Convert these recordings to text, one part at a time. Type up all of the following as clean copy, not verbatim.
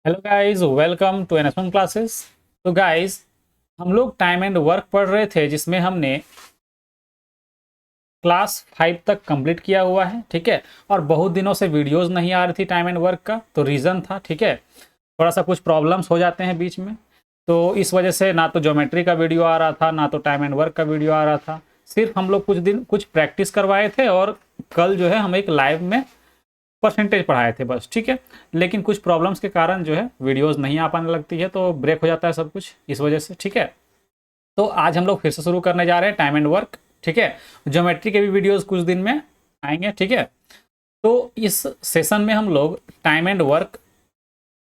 Hello guys, welcome to एनएस1 classes. तो guys, हम लोग टाइम एंड वर्क पढ़ रहे थे जिसमें हमने क्लास 5 तक कंप्लीट किया हुआ है। ठीक है। और बहुत दिनों से वीडियोस नहीं आ रही थी टाइम एंड वर्क का, तो रीज़न था, ठीक है, थोड़ा सा कुछ प्रॉब्लम्स हो जाते हैं बीच में। तो इस वजह से ना तो ज्योमेट्री का वीडियो आ रहा था, ना तो टाइम एंड वर्क का वीडियो आ रहा था। सिर्फ हम लोग कुछ दिन कुछ प्रैक्टिस करवाए थे और कल जो है हम एक लाइव में परसेंटेज पढ़ाए थे बस। ठीक है। लेकिन कुछ प्रॉब्लम्स के कारण जो है वीडियोस नहीं आ पाने लगती है, तो ब्रेक हो जाता है सब कुछ इस वजह से। ठीक है। तो आज हम लोग फिर से शुरू करने जा रहे हैं टाइम एंड वर्क। ठीक है। ज्योमेट्री के भी वीडियोस कुछ दिन में आएंगे। ठीक है। तो इस सेशन में हम लोग टाइम एंड वर्क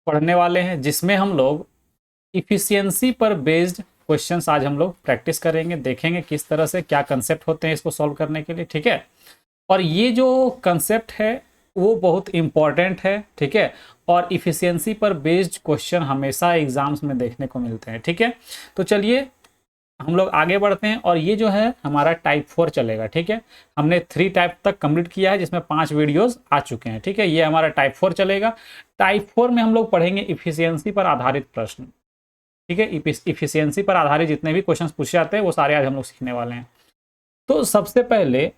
पढ़ने वाले हैं, जिसमें हम लोग इफिशियंसी पर बेस्ड क्वेश्चंस आज हम लोग प्रैक्टिस करेंगे, देखेंगे किस तरह से क्या कंसेप्ट होते हैं इसको सॉल्व करने के लिए। ठीक है। और ये जो कंसेप्ट है वो बहुत इम्पॉर्टेंट है। ठीक है। और इफिशियंसी पर बेस्ड क्वेश्चन हमेशा एग्जाम्स में देखने को मिलते हैं। ठीक है। तो चलिए हम लोग आगे बढ़ते हैं। और ये जो है हमारा टाइप 4 चलेगा। ठीक है। हमने 3 टाइप तक कंप्लीट किया है, जिसमें 5 वीडियोस आ चुके हैं। ठीक है। ये हमारा टाइप 4 चलेगा। टाइप 4 में हम लोग पढ़ेंगे इफिशियंसी पर आधारित प्रश्न। ठीक है। इफिशियंसी पर आधारित जितने भी क्वेश्चन पूछे जाते हैं वो सारे आज हम लोग सीखने वाले हैं। तो सबसे पहले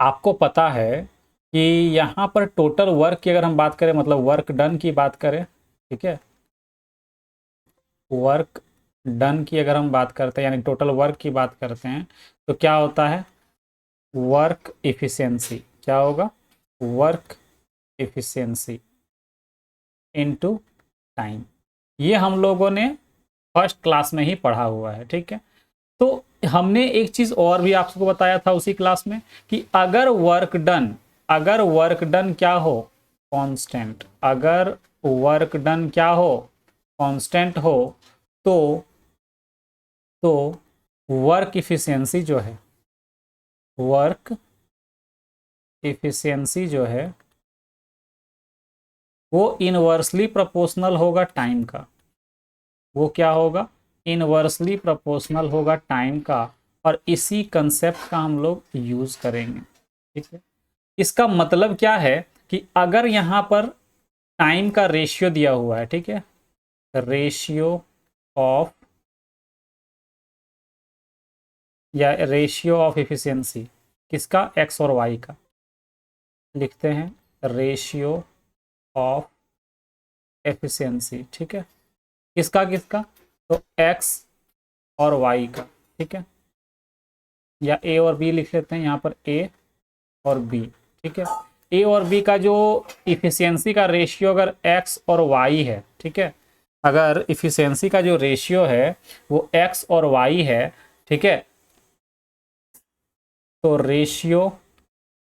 आपको पता है कि यहाँ पर टोटल वर्क की अगर हम बात करें, मतलब वर्क डन की बात करें, ठीक है, वर्क डन की अगर हम बात करते हैं यानी टोटल वर्क की बात करते हैं, तो क्या होता है वर्क इफिशियंसी। क्या होगा वर्क इफिशियंसी इनटू टाइम। ये हम लोगों ने फर्स्ट क्लास में ही पढ़ा हुआ है। ठीक है। तो हमने एक चीज और भी आपको बताया था उसी क्लास में कि अगर वर्क डन क्या हो कांस्टेंट, अगर वर्क डन क्या हो कांस्टेंट हो, तो तो वर्क इफिशियंसी जो है, वर्क इफिशियंसी जो है वो इनवर्सली प्रोपोर्शनल होगा टाइम का। वो क्या होगा इनवर्सली प्रोपोर्शनल होगा टाइम का। और इसी कंसेप्ट का हम लोग यूज करेंगे। ठीक है। इसका मतलब क्या है कि अगर यहां पर टाइम का रेशियो दिया हुआ है, ठीक है, रेशियो ऑफ या रेशियो ऑफ इफिशियंसी किसका एक्स और वाई का, लिखते हैं रेशियो ऑफ एफिशिएंसी। ठीक है। किसका किसका, तो एक्स और वाई का। ठीक है। या ए और बी लिख लेते हैं, यहाँ पर ए और बी। ठीक है। ए और बी का जो इफिशियंसी का रेशियो अगर एक्स और वाई है, ठीक है, अगर इफिशियंसी का जो रेशियो है वो एक्स और वाई है, ठीक है, तो रेशियो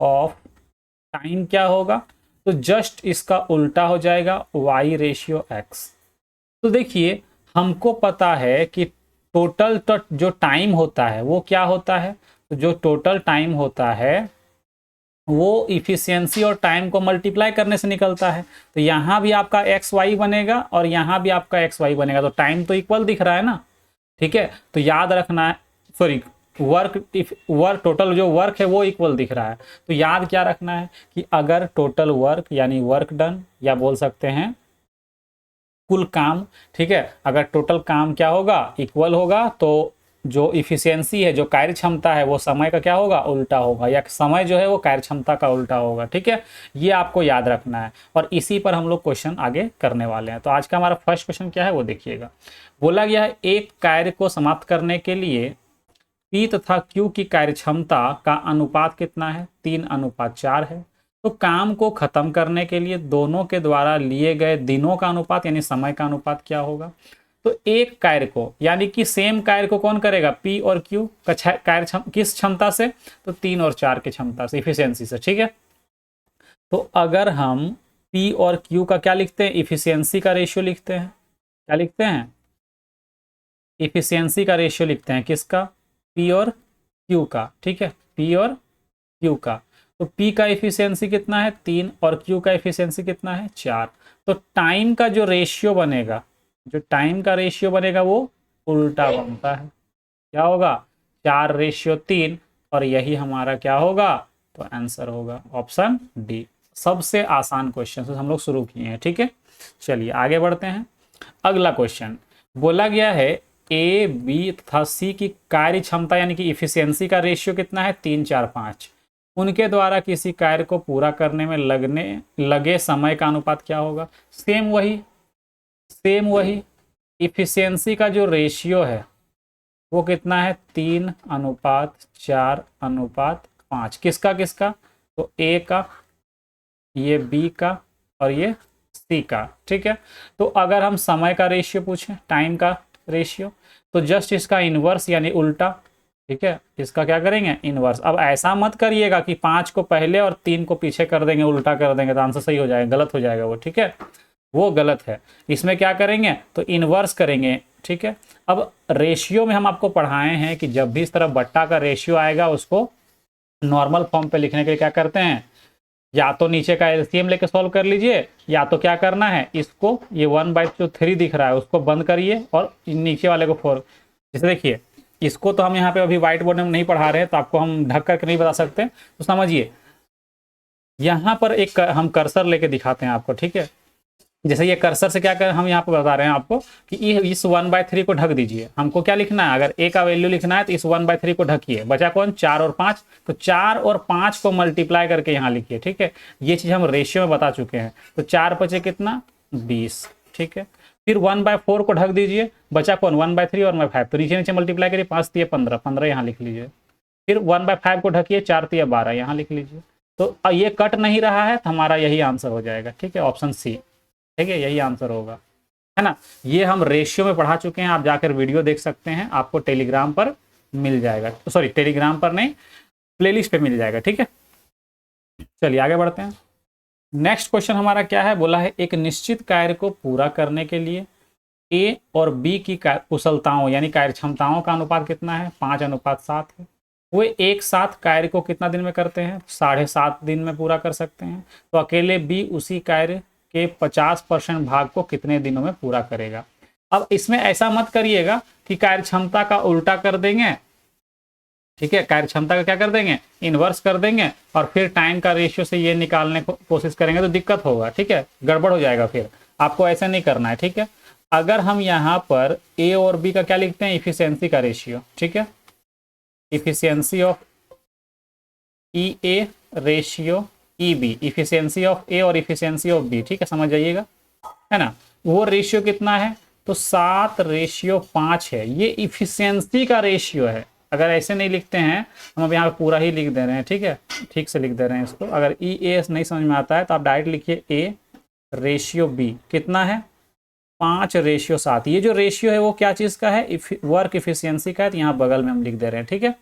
ऑफ टाइम क्या होगा, तो जस्ट इसका उल्टा हो जाएगा वाई रेशियो एक्स। तो देखिए हमको पता है कि टोटल जो टाइम होता है वो क्या होता है, तो जो टोटल टाइम होता है वो इफिशियंसी और टाइम को मल्टीप्लाई करने से निकलता है। तो यहाँ भी आपका एक्स वाई बनेगा और यहाँ भी आपका एक्स वाई बनेगा, तो टाइम तो इक्वल दिख रहा है ना। ठीक है। तो याद रखना है, सॉरी, वर्क टोटल जो वर्क है वो इक्वल दिख रहा है, तो याद क्या रखना है कि अगर टोटल वर्क यानी वर्क डन, या बोल सकते हैं कुल काम, ठीक है, अगर टोटल काम क्या होगा इक्वल होगा, तो जो इफिशियंसी है, जो कार्य क्षमता है, वो समय का क्या होगा उल्टा होगा, या समय जो है वो कार्य क्षमता का उल्टा होगा। ठीक है। ये आपको याद रखना है और इसी पर हम लोग क्वेश्चन आगे करने वाले हैं। तो आज का हमारा फर्स्ट क्वेश्चन क्या है वो देखिएगा। बोला गया है एक कार्य को समाप्त करने के लिए पी तथा क्यू की कार्य क्षमता का अनुपात कितना है, 3:4 है। तो काम को खत्म करने के लिए दोनों के द्वारा लिए गए दिनों का अनुपात यानी समय का अनुपात क्या होगा। तो एक कार्य को यानी कि सेम कार्य को कौन करेगा, पी और क्यू का कार्य किस क्षमता से, तो 3 और 4 की क्षमता से, इफिशियंसी से। ठीक है। तो अगर हम पी और क्यू का क्या लिखते हैं, इफिशियंसी का रेशियो लिखते हैं, क्या लिखते हैं, इफिशियंसी का रेशियो लिखते हैं किसका, पी और क्यू का। ठीक है। पी और क्यू का, तो पी का इफिशियंसी कितना है 3 और क्यू का इफिशियंसी कितना है 4। तो टाइम का जो रेशियो बनेगा, जो टाइम का रेशियो बनेगा वो उल्टा बनता है। क्या होगा 4:3, और यही हमारा क्या होगा, तो आंसर होगा ऑप्शन डी। सबसे आसान क्वेश्चन से हम लोग शुरू किए हैं, ठीक है। चलिए आगे बढ़ते हैं। अगला क्वेश्चन बोला गया है ए बी तथा सी की कार्य क्षमता यानी कि इफिशियंसी का रेशियो कितना है 3 4 5। उनके द्वारा किसी कार्य को पूरा करने में लगे समय का अनुपात क्या होगा। सेम वही इफिशियंसी का जो रेशियो है वो कितना है 3:4:5। किसका किसका, तो ए का, ये बी का और ये सी का, ठीक है। तो अगर हम समय का रेशियो पूछें, टाइम का रेशियो, तो जस्ट इसका इनवर्स यानी उल्टा, ठीक है। इसका क्या करेंगे, इनवर्स। अब ऐसा मत करिएगा कि 5 को पहले और 3 को पीछे कर देंगे, उल्टा कर देंगे तो आंसर सही हो जाएगा, गलत हो जाएगा वो, ठीक है। वो गलत है। इसमें क्या करेंगे, तो इनवर्स करेंगे, ठीक है। अब रेशियो में हम आपको पढ़ाए हैं कि जब भी इस तरह बट्टा का रेशियो आएगा उसको नॉर्मल फॉर्म पे लिखने के लिए क्या करते हैं, या तो नीचे का एलसीएम लेके सॉल्व कर लीजिए, या तो क्या करना है, इसको ये 1/3 दिख रहा है उसको बंद करिए और नीचे वाले को 4। जैसे देखिए इसको तो हम यहाँ पे अभी व्हाइट बोर्ड में नहीं पढ़ा रहे हैं तो आपको हम ढक करके नहीं बता सकते, तो समझिए यहाँ पर एक हम कर्सर लेके दिखाते हैं आपको, ठीक है। जैसे ये कर्सर से क्या कर हम यहाँ पर बता रहे हैं आपको कि इस 1/3 को ढक दीजिए। हमको क्या लिखना है, अगर ए का वैल्यू लिखना है तो इस 1/3 को ढकिए। बचा कौन, 4 और 5, तो 4 और 5 को मल्टीप्लाई करके यहाँ लिखिए, ठीक है। ये चीज हम रेशियो में बता चुके हैं। तो 4 बचे कितना, 20, ठीक है। फिर 1/4 को ढक दीजिए, बचा कौन, 1/3 और 1/5, तो नीचे नीचे मल्टीप्लाई करिए, 5 3 15, 15 यहाँ लिख लीजिए। फिर 1/5 को ढकिए, 4 3 12 यहाँ लिख लीजिए। तो ये कट नहीं रहा है तो हमारा यही आंसर हो जाएगा, ठीक है, ऑप्शन सी, ठीक है, यही आंसर होगा, है ना। ये हम रेशियो में पढ़ा चुके हैं, आप जाकर वीडियो देख सकते हैं, आपको टेलीग्राम पर मिल जाएगा, सॉरी टेलीग्राम पर नहीं, प्लेलिस्ट पे मिल जाएगा, ठीक है। चलिए आगे बढ़ते हैं। नेक्स्ट क्वेश्चन हमारा क्या है, बोला है एक निश्चित कार्य को पूरा करने के लिए ए और बी की कुशलताओं यानी कार्य क्षमताओं का अनुपात कितना है, 5:7 है। वे एक साथ कार्य को कितना दिन में करते हैं, 7.5 दिन में पूरा कर सकते हैं। तो अकेले बी उसी कार्य के 50% भाग को कितने दिनों में पूरा करेगा। अब इसमें ऐसा मत करिएगा कि कार्य क्षमता का उल्टा कर देंगे, ठीक है, कार्य क्षमता का क्या कर देंगे, इनवर्स कर देंगे और फिर टाइम का रेशियो से ये निकालने को कोशिश करेंगे तो दिक्कत होगा, ठीक है, गड़बड़ हो जाएगा। फिर आपको ऐसा नहीं करना है, ठीक है। अगर हम यहाँ पर ए और बी का क्या लिखते हैं, इफिशियंसी का रेशियो, ठीक है, efficiency of E A ratio E B, efficiency of A और इफिशियंसी ऑफ बी, ठीक है, समझ जाइएगा, है ना। वो रेशियो कितना है, तो 7:5 है। ये इफिशियंसी का रेशियो है। अगर ऐसे नहीं लिखते हैं, हम अब यहाँ पे पूरा ही लिख दे रहे हैं, ठीक है, ठीक से लिख दे रहे हैं इसको। अगर ई ए नहीं समझ में आता है तो आप डायरेक्ट लिखिए ए रेशियो बी कितना है, 5:7। ये जो रेशियो है वो क्या चीज़ का है, वर्क इफिशियंसी का है, तो यहाँ बगल में हम लिख दे रहे हैं, ठीक है।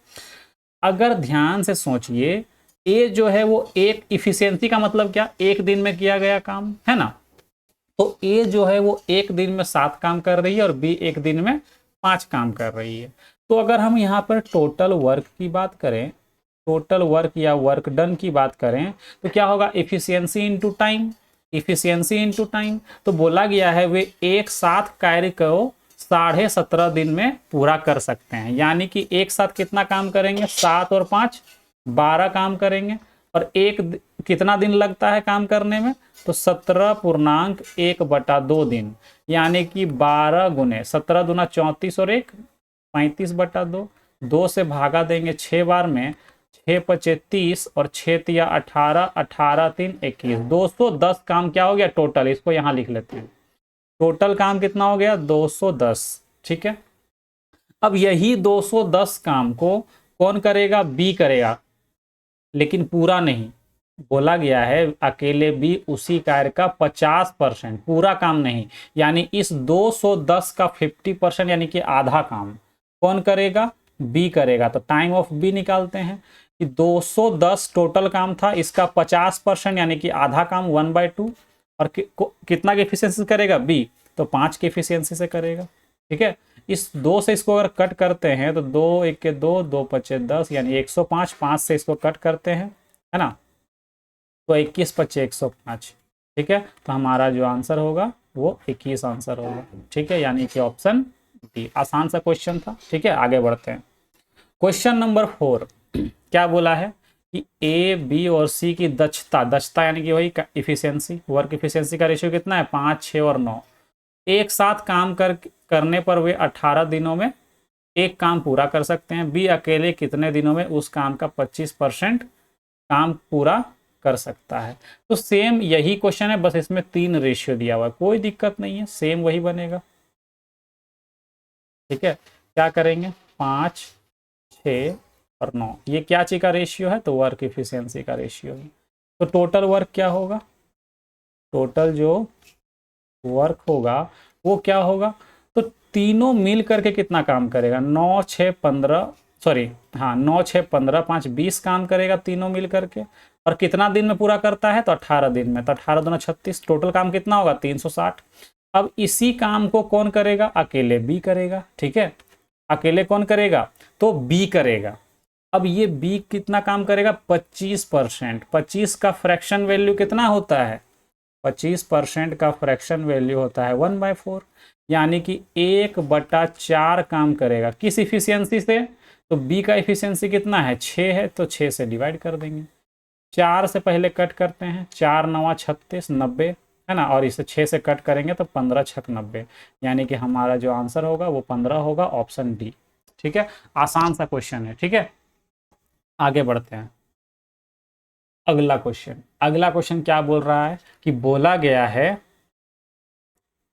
अगर ध्यान से सोचिए, ए जो है वो एक इफिशियंसी का मतलब क्या, एक दिन में किया गया काम, है ना। तो ए जो है वो एक दिन में 7 काम कर रही है और बी एक दिन में 5 काम कर रही है। तो अगर हम यहाँ पर टोटल वर्क की बात करें, टोटल वर्क या वर्क डन की बात करें, तो क्या होगा, efficiency into time, efficiency into time. तो बोला गया है वे एक साथ कार्य को 17.5 दिन में पूरा कर सकते हैं। यानी कि एक साथ कितना काम करेंगे, 7 और 5 12 काम करेंगे। और एक कितना दिन लगता है काम करने में, तो 17.1/2 दिन, यानी कि 12 गुने 17 दूना 34 और 1 35/2, 2 से भागा देंगे 6 बार में, 6 × 30 और 6 × 18, 18 × 3 21, 210 काम क्या हो गया टोटल। इसको यहाँ लिख लेते हैं, टोटल काम कितना हो गया 210, ठीक है। अब यही 210 काम को कौन करेगा, बी करेगा, लेकिन पूरा नहीं। बोला गया है अकेले बी उसी कार्य का 50%, पूरा काम नहीं, यानी इस 210 का 50% यानी कि आधा काम कौन करेगा, बी करेगा। तो टाइम ऑफ बी निकालते हैं कि 210 टोटल काम था, इसका 50% यानी कि आधा काम 1/2, और कितना की एफिशिएंसी करेगा, बी, तो 5 की एफिशिएंसी से करेगा, ठीक है। इस 2 से इसको अगर कट करते हैं तो 2 1 के 2, 2 5 10, यानी 105, 5 से इसको कट करते हैं, है ना, तो 21 5 105, ठीक है। तो हमारा जो आंसर होगा वो 21 आंसर होगा, ठीक है, यानी कि ऑप्शन डी। आसान सा क्वेश्चन था, ठीक है। आगे बढ़ते हैं। क्वेश्चन नंबर 4 क्या बोला है, कि ए, बी और सी की दक्षता यानी कि वही इफिशियंसी, वर्क इफिशियंसी का रेशियो कितना है 5, 6 और 9। एक साथ काम करने पर वे 18 दिनों में एक काम पूरा कर सकते हैं। बी अकेले कितने दिनों में उस काम का 25% काम पूरा कर सकता है। तो सेम यही क्वेश्चन है, बस इसमें 3 रेशियो दिया हुआ है, कोई दिक्कत नहीं है, सेम वही बनेगा। ठीक है, क्या करेंगे 5, 6 और 9, ये क्या चीज का रेशियो है, तो वर्क इफिशियंसी का रेशियो है। तो टोटल वर्क क्या होगा, टोटल जो वर्क होगा वो क्या होगा, तो तीनों मिल करके कितना काम करेगा, 9, 6, 15, सॉरी हाँ 9, 6, 15, 5, 20 काम करेगा तीनों मिल करके। और कितना दिन में पूरा करता है, तो 18 दिन में, तो 18 दूना 36, टोटल काम कितना होगा 360। अब इसी काम को कौन करेगा, अकेले बी करेगा। ठीक है, अकेले कौन करेगा, तो बी करेगा। अब ये बी कितना काम करेगा, 25%। 25 का फ्रैक्शन वैल्यू कितना होता है, 25% का फ्रैक्शन वैल्यू होता है 1/4, यानी कि 1/4 काम करेगा। किस इफिशियंसी से, तो बी का इफिशियंसी कितना है 6 है, तो 6 से डिवाइड कर देंगे। 4 से पहले कट करते हैं, 4 9 36, 90 है ना, और इसे 6 से कट करेंगे तो 15 6 90, यानी कि हमारा जो आंसर होगा वो 15 होगा, ऑप्शन डी। ठीक है, आसान सा क्वेश्चन है। ठीक है, आगे बढ़ते हैं। अगला क्वेश्चन क्या बोल रहा है, कि बोला गया है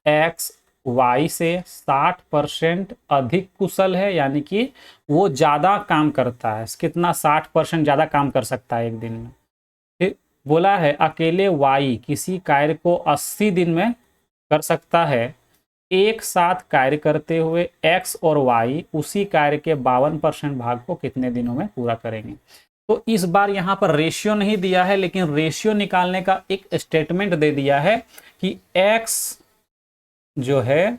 एक्स वाई से 60% अधिक कुशल है, यानी कि वो ज्यादा काम करता है, कितना 60% ज्यादा काम कर सकता है एक दिन में। फिर बोला है अकेले वाई किसी कार्य को 80 दिन में कर सकता है। एक साथ कार्य करते हुए एक्स और वाई उसी कार्य के 52% भाग को कितने दिनों में पूरा करेंगे। तो इस बार यहां पर रेशियो नहीं दिया है, लेकिन रेशियो निकालने का एक स्टेटमेंट दे दिया है कि एक्स जो है,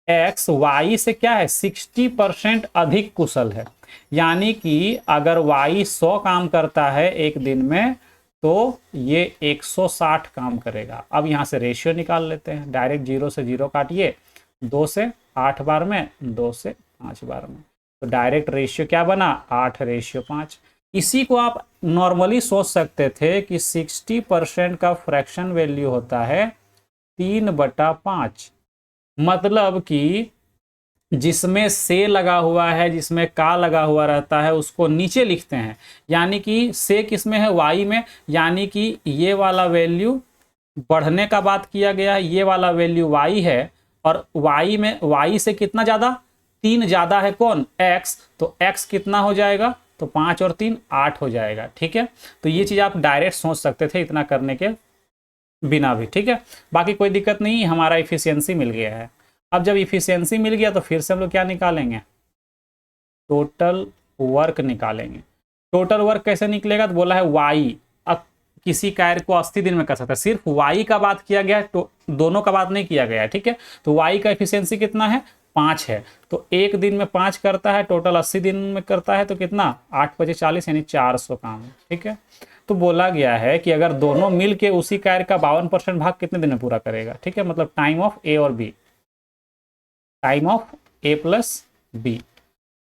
एक्स वाई से क्या है 60% अधिक कुशल है। यानी कि अगर वाई 100 काम करता है एक दिन में, तो ये 160 काम करेगा। अब यहां से रेशियो निकाल लेते हैं, डायरेक्ट 0 से 0 काटिए, 2 से 8 बार में, 2 से 5 बार में, तो डायरेक्ट रेशियो क्या बना 8:5। इसी को आप नॉर्मली सोच सकते थे कि 60% का फ्रैक्शन वैल्यू होता है 3/5। मतलब कि जिसमें से लगा हुआ है, जिसमें का लगा हुआ रहता है, उसको नीचे लिखते हैं। यानी कि से किसमें है, वाई में, यानी कि ये वाला वैल्यू बढ़ने का बात किया गया है, ये वाला वैल्यू वाई है, और वाई में वाई से कितना ज्यादा, 3 ज्यादा है कौन, एक्स, तो एक्स कितना हो जाएगा, तो 5 और 3 8 हो जाएगा। ठीक है, तो ये चीज आप डायरेक्ट सोच सकते थे इतना करने के बिना भी। ठीक है, बाकी कोई दिक्कत नहीं, हमारा इफिशियंसी मिल गया है। अब जब इफिशियंसी मिल गया तो फिर से हम लोग क्या निकालेंगे, टोटल वर्क निकालेंगे। टोटल वर्क कैसे निकलेगा, तो बोला है वाई किसी कार्य को 80 दिन में कर सकता है, सिर्फ वाई का बात किया गया है, तो दोनों का बात नहीं किया गया है। ठीक है, तो वाई का इफिशियंसी कितना है 5 है, तो एक दिन में 5 करता है, टोटल 80 दिन में करता है, तो कितना 8×5 = 40, यानी 400 काम। ठीक है, तो बोला गया है कि अगर दोनों मिल के उसी कार्य का 52% भाग कितने दिन में पूरा करेगा। ठीक है, मतलब टाइम ऑफ ए और B, time of A plus B,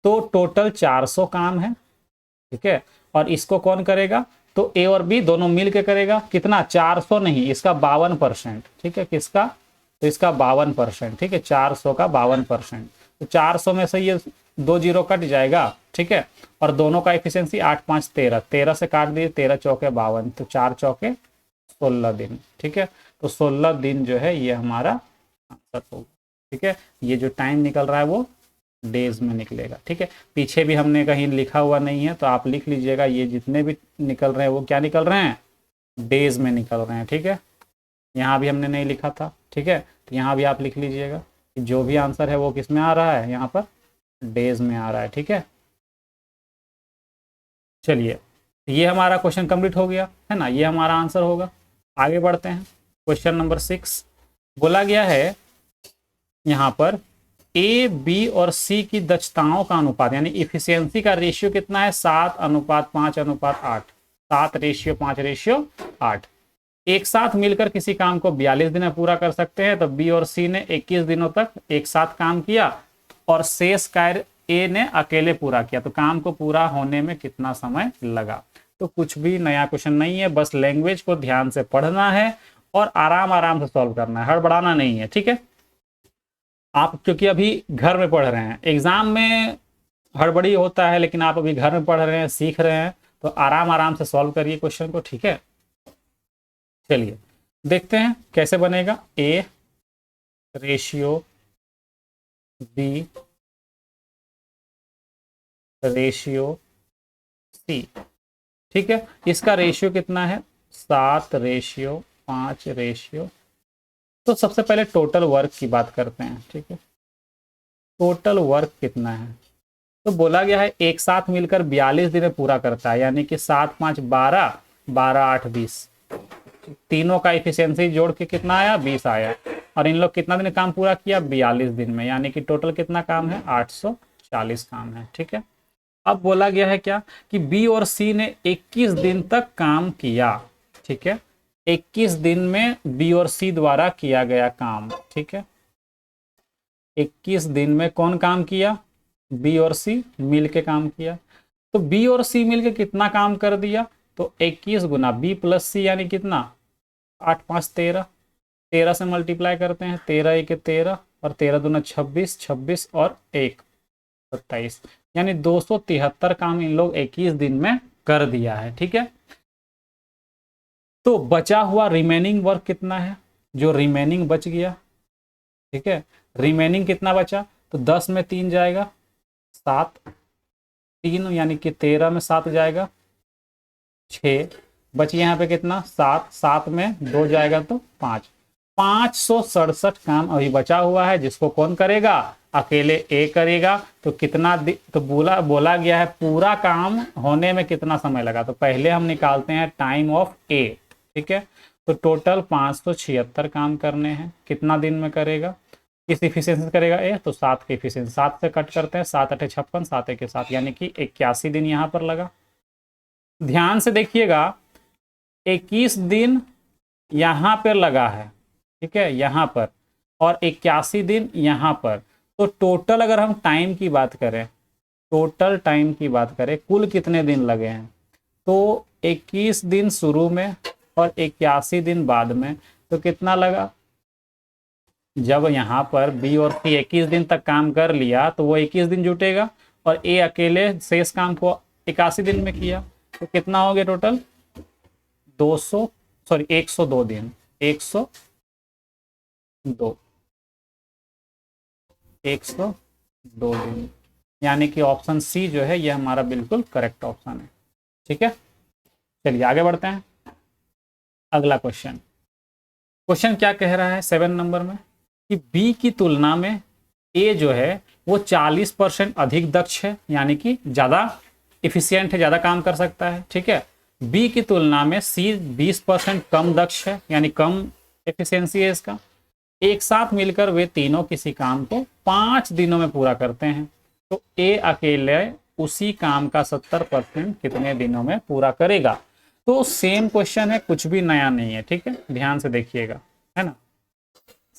तो टोटल 400 काम है। ठीक है, और इसको कौन करेगा, तो ए और बी दोनों मिल के करेगा, कितना 400 नहीं, इसका 52%। ठीक है, किसका, तो इसका 52%। ठीक है, 400 का 52%, तो 400 में से ये 2 0 कट जाएगा। ठीक है, और दोनों का एफिशिएंसी 8 5 13, 13 से काट दिए, 13 चौके 52, तो 4 चौके 16 दिन। ठीक है, तो 16 दिन जो है ये हमारा आंसर होगा। ठीक है, ये जो टाइम निकल रहा है वो डेज में निकलेगा। ठीक है, पीछे भी हमने कहीं लिखा हुआ नहीं है, तो आप लिख लीजिएगा, ये जितने भी निकल रहे हैं वो क्या निकल रहे हैं, डेज में निकल रहे हैं। ठीक है, यहाँ भी हमने नहीं लिखा था। ठीक है, तो यहाँ भी आप लिख लीजिएगा कि जो भी आंसर है वो किस में आ रहा है, यहाँ पर डेज में आ रहा है। ठीक है, चलिए ये हमारा क्वेश्चन कंप्लीट हो गया है ना, ये हमारा आंसर होगा। आगे बढ़ते हैं, क्वेश्चन नंबर 6 बोला गया है यहाँ पर ए बी और सी की दक्षताओं का अनुपात, यानी इफिशियंसी का रेशियो कितना है 7:5:8, 7:5:8। एक साथ मिलकर किसी काम को 42 दिन में पूरा कर सकते हैं। तो बी और सी ने 21 दिनों तक एक साथ काम किया, और शेष कार्य ए ने अकेले पूरा किया, तो काम को पूरा होने में कितना समय लगा। तो तो कुछ भी नया क्वेश्चन नहीं है, बस लैंग्वेज को ध्यान से पढ़ना है और आराम आराम से सॉल्व करना है, हड़बड़ाना नहीं है, ठीक है। आप क्योंकि अभी घर में पढ़ रहे हैं, एग्जाम में हड़बड़ी होता है, लेकिन आप अभी घर में पढ़ रहे हैं, सीख रहे हैं, तो आराम आराम से सॉल्व करिए क्वेश्चन को, ठीक है। चलिए देखते हैं कैसे बनेगा। A ratio B ratio C, ठीक है। इसका रेशियो कितना है, 7:5 तो सबसे पहले टोटल वर्क की बात करते हैं, ठीक है। टोटल वर्क कितना है, तो बोला गया है एक साथ मिलकर 42 दिन में पूरा करता है, यानी कि 7 5 12, 12 8 20, तीनों का इफिशियंसी जोड़ के कितना आया, 20 आया। और इन लोग कितना दिन काम पूरा किया, 42 दिन में, यानी कि टोटल कितना काम है, 840 काम है, ठीक है। अब बोला गया है क्या कि बी और सी ने 21 दिन तक काम किया, ठीक है। 21 दिन में बी और सी द्वारा किया गया काम, ठीक है। 21 दिन में कौन काम किया, बी और सी मिल के काम किया। तो बी और सी मिल के कितना काम कर दिया, तो 21 गुना बी प्लस सी यानी कितना, 8 5 13, 13 से मल्टीप्लाई करते हैं, 13 1 13 और 13 दूना 26, 26 और 1 27, यानी 273 काम इन लोग 21 दिन में कर दिया है, ठीक है। तो बचा हुआ रिमेनिंग वर्क कितना है, जो रिमेनिंग बच गया, ठीक है। रिमेनिंग कितना बचा, तो 10 में 3 जाएगा, 7 3 यानी कि 13 में 7 जाएगा, 6 बची यहाँ पे कितना, 7 7 में 2 जाएगा तो 5, 567 काम अभी बचा हुआ है, जिसको कौन करेगा, अकेले ए करेगा। तो कितना तो बोला गया है पूरा काम होने में कितना समय लगा, तो पहले हम निकालते हैं टाइम ऑफ ए, ठीक है। तो टोटल 576 काम करने हैं, कितना दिन में करेगा, किस इफिशियंसी से करेगा ए, तो 7 की इफिशियंसी, 7 से कट करते हैं, 7 8 56, 7 1 7, यानी कि 81 दिन यहाँ पर लगा। ध्यान से देखिएगा, 21 दिन यहाँ पर लगा है, ठीक है, यहाँ पर, और 81 दिन यहाँ पर। तो टोटल अगर हम टाइम की बात करें, टोटल टाइम की बात करें, कुल कितने दिन लगे हैं, तो 21 दिन शुरू में और 81 दिन बाद में, तो कितना लगा, जब यहाँ पर बी और सी 21 दिन तक काम कर लिया तो वो 21 दिन जुटेगा, और ए अकेले शेष काम को 81 दिन में किया, तो कितना हो गया टोटल, 102 दिन, 102 दिन, यानी कि ऑप्शन सी जो है ये हमारा बिल्कुल करेक्ट ऑप्शन है, ठीक है। चलिए आगे बढ़ते हैं। अगला क्वेश्चन क्या कह रहा है 7 नंबर में, कि बी की तुलना में ए जो है वो 40% अधिक दक्ष है, यानी कि ज़्यादा इफिशियंट है, ज़्यादा काम कर सकता है, ठीक है। बी की तुलना में सी 20% कम दक्ष है, यानी कम एफिशिएंसी है इसका। एक साथ मिलकर वे तीनों किसी काम को 5 दिनों में पूरा करते हैं, तो ए अकेले उसी काम का 70% कितने दिनों में पूरा करेगा। तो सेम क्वेश्चन है, कुछ भी नया नहीं है, ठीक है, ध्यान से देखिएगा, है ना।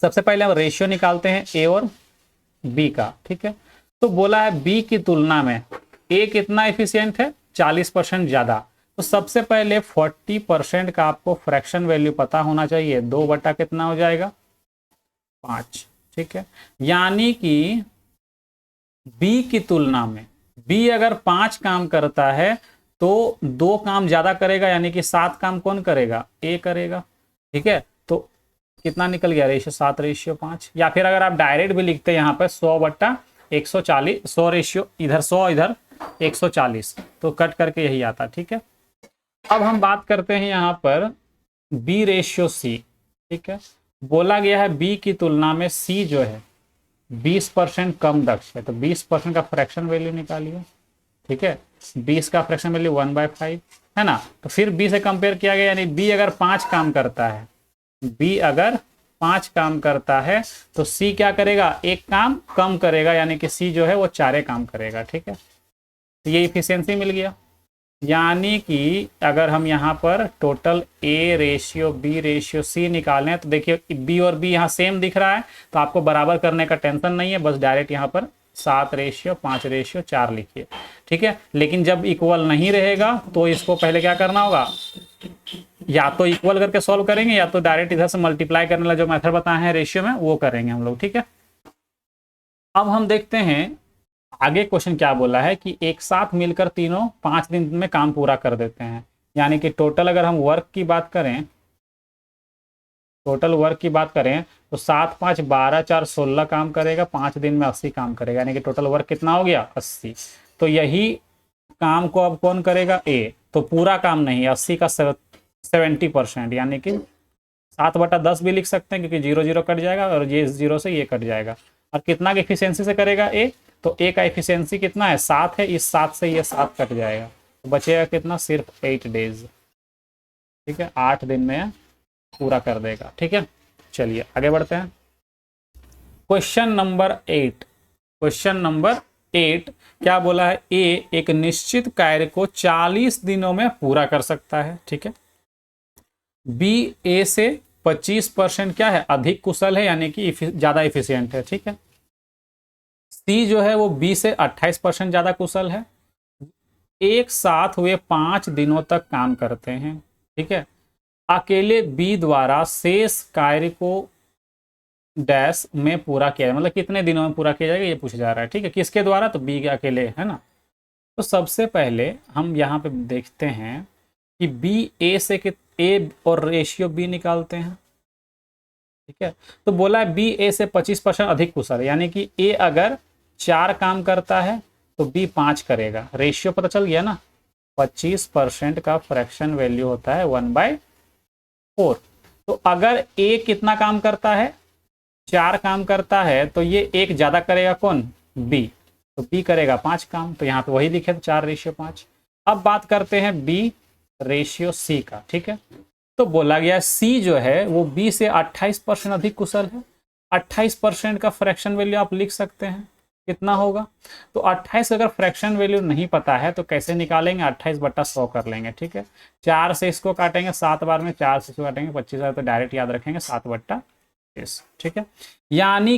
सबसे पहले हम रेशियो निकालते हैं ए और बी का, ठीक है। तो बोला है बी की तुलना में ए कितना एफिशिएंट है, 40% ज्यादा। तो सबसे पहले 40% का आपको फ्रैक्शन वैल्यू पता होना चाहिए, 2 बटा कितना हो जाएगा, 5, ठीक है। यानी कि बी की तुलना में बी अगर 5 काम करता है तो 2 काम ज्यादा करेगा, यानी कि 7 काम कौन करेगा, ए करेगा, ठीक है। तो कितना निकल गया, रेशियो 7:5, या फिर अगर आप डायरेक्ट भी लिखते हैं यहाँ पर 100/140, 100 रेशियो इधर 100 इधर 140, तो कट करके यही आता, ठीक है। अब हम बात करते हैं यहाँ पर बी रेशियो सी, ठीक है। बोला गया है बी की तुलना में सी जो है 20% कम दक्ष है, तो 20% का फ्रैक्शन वैल्यू निकालिए, ठीक है। 20 का फ्रैक्शन वैल्यू 1/5 है ना। तो फिर बी से कंपेयर किया गया, यानी बी अगर 5 काम करता है, बी अगर 5 काम करता है तो सी क्या करेगा, 1 काम कम करेगा, यानी कि सी जो है वो 4 काम करेगा, ठीक है। तो ये इफिशियंसी मिल गया। यानी कि अगर हम यहाँ पर total A ratio B ratio C निकालें हैं, तो देखिए बी और बी यहाँ सेम दिख रहा है, तो आपको बराबर करने का टेंशन नहीं है, बस डायरेक्ट यहाँ पर 7:5:4 लिखिए, ठीक है। लेकिन जब इक्वल नहीं रहेगा तो इसको पहले क्या करना होगा, या तो इक्वल करके सॉल्व करेंगे या तो डायरेक्ट इधर से मल्टीप्लाई करने वाला जो मेथड बताए हैं रेशियो में वो करेंगे हम लोग, ठीक है। अब हम देखते हैं आगे क्वेश्चन क्या बोला है कि एक साथ मिलकर तीनों 5 दिन में काम पूरा कर देते हैं। यानी कि टोटल अगर हम वर्क की बात करें, तो 7 5 12 4 16 काम करेगा, 5 दिन में 80 काम करेगा, यानी कि टोटल वर्क कितना हो गया 80। तो यही काम को अब कौन करेगा, ए। तो पूरा काम नहीं, 80 का 70%, यानी कि 7/10 भी लिख सकते हैं क्योंकि 0 0 कट जाएगा और ये 0 से ये कट जाएगा। और कितना की एफिशिएंसी से करेगा ए, तो ए का एफिशिएंसी कितना है 7 है, इस 7 से ये 7 कट जाएगा तो बचेगा कितना, सिर्फ 8 डेज, ठीक है। 8 दिन में पूरा कर देगा, ठीक है। चलिए आगे बढ़ते हैं। क्वेश्चन नंबर 8 क्या बोला है, ए एक निश्चित कार्य को 40 दिनों में पूरा कर सकता है, ठीक है। बी ए से 25% क्या है, अधिक कुशल है, यानी कि ज्यादा इफिशियंट है, ठीक है। सी जो है वो बी से 28% ज्यादा कुशल है। एक साथ वे 5 दिनों तक काम करते हैं, ठीक है। अकेले बी द्वारा शेष कार्य को डैश में पूरा किया जाए, मतलब कितने दिनों में पूरा किया जाएगा ये पूछा जा रहा है, ठीक है। किसके द्वारा, तो बी के अकेले, है ना। तो सबसे पहले हम यहाँ पे देखते हैं कि बी ए से ए और रेशियो बी निकालते हैं, ठीक है। तो बोला है बी ए से 25% अधिक कुशल है, यानी कि ए अगर 4 काम करता है तो बी 5 करेगा। रेशियो पता चल गया ना, 25% का फ्रैक्शन वैल्यू होता है 1/4। तो अगर ए कितना काम करता है, 4 काम करता है, तो ये एक ज्यादा करेगा कौन, बी, तो बी करेगा 5 काम। तो यहाँ पे वही लिखे 4:5। अब बात करते हैं बी रेशियो सी का, ठीक है। तो बोला गया सी जो है वो बी से 28% अधिक कुशल है। 28% का फ्रैक्शन वैल्यू आप लिख सकते हैं कितना होगा, तो 28 अगर फ्रैक्शन वैल्यू नहीं पता है तो कैसे निकालेंगे, 28/100 कर लेंगे, ठीक है। 4 से इसको काटेंगे 7 बार में, 4 से इसको काटेंगे 25 बार, तो डायरेक्ट याद रखेंगे 7/30, ठीक है। यानी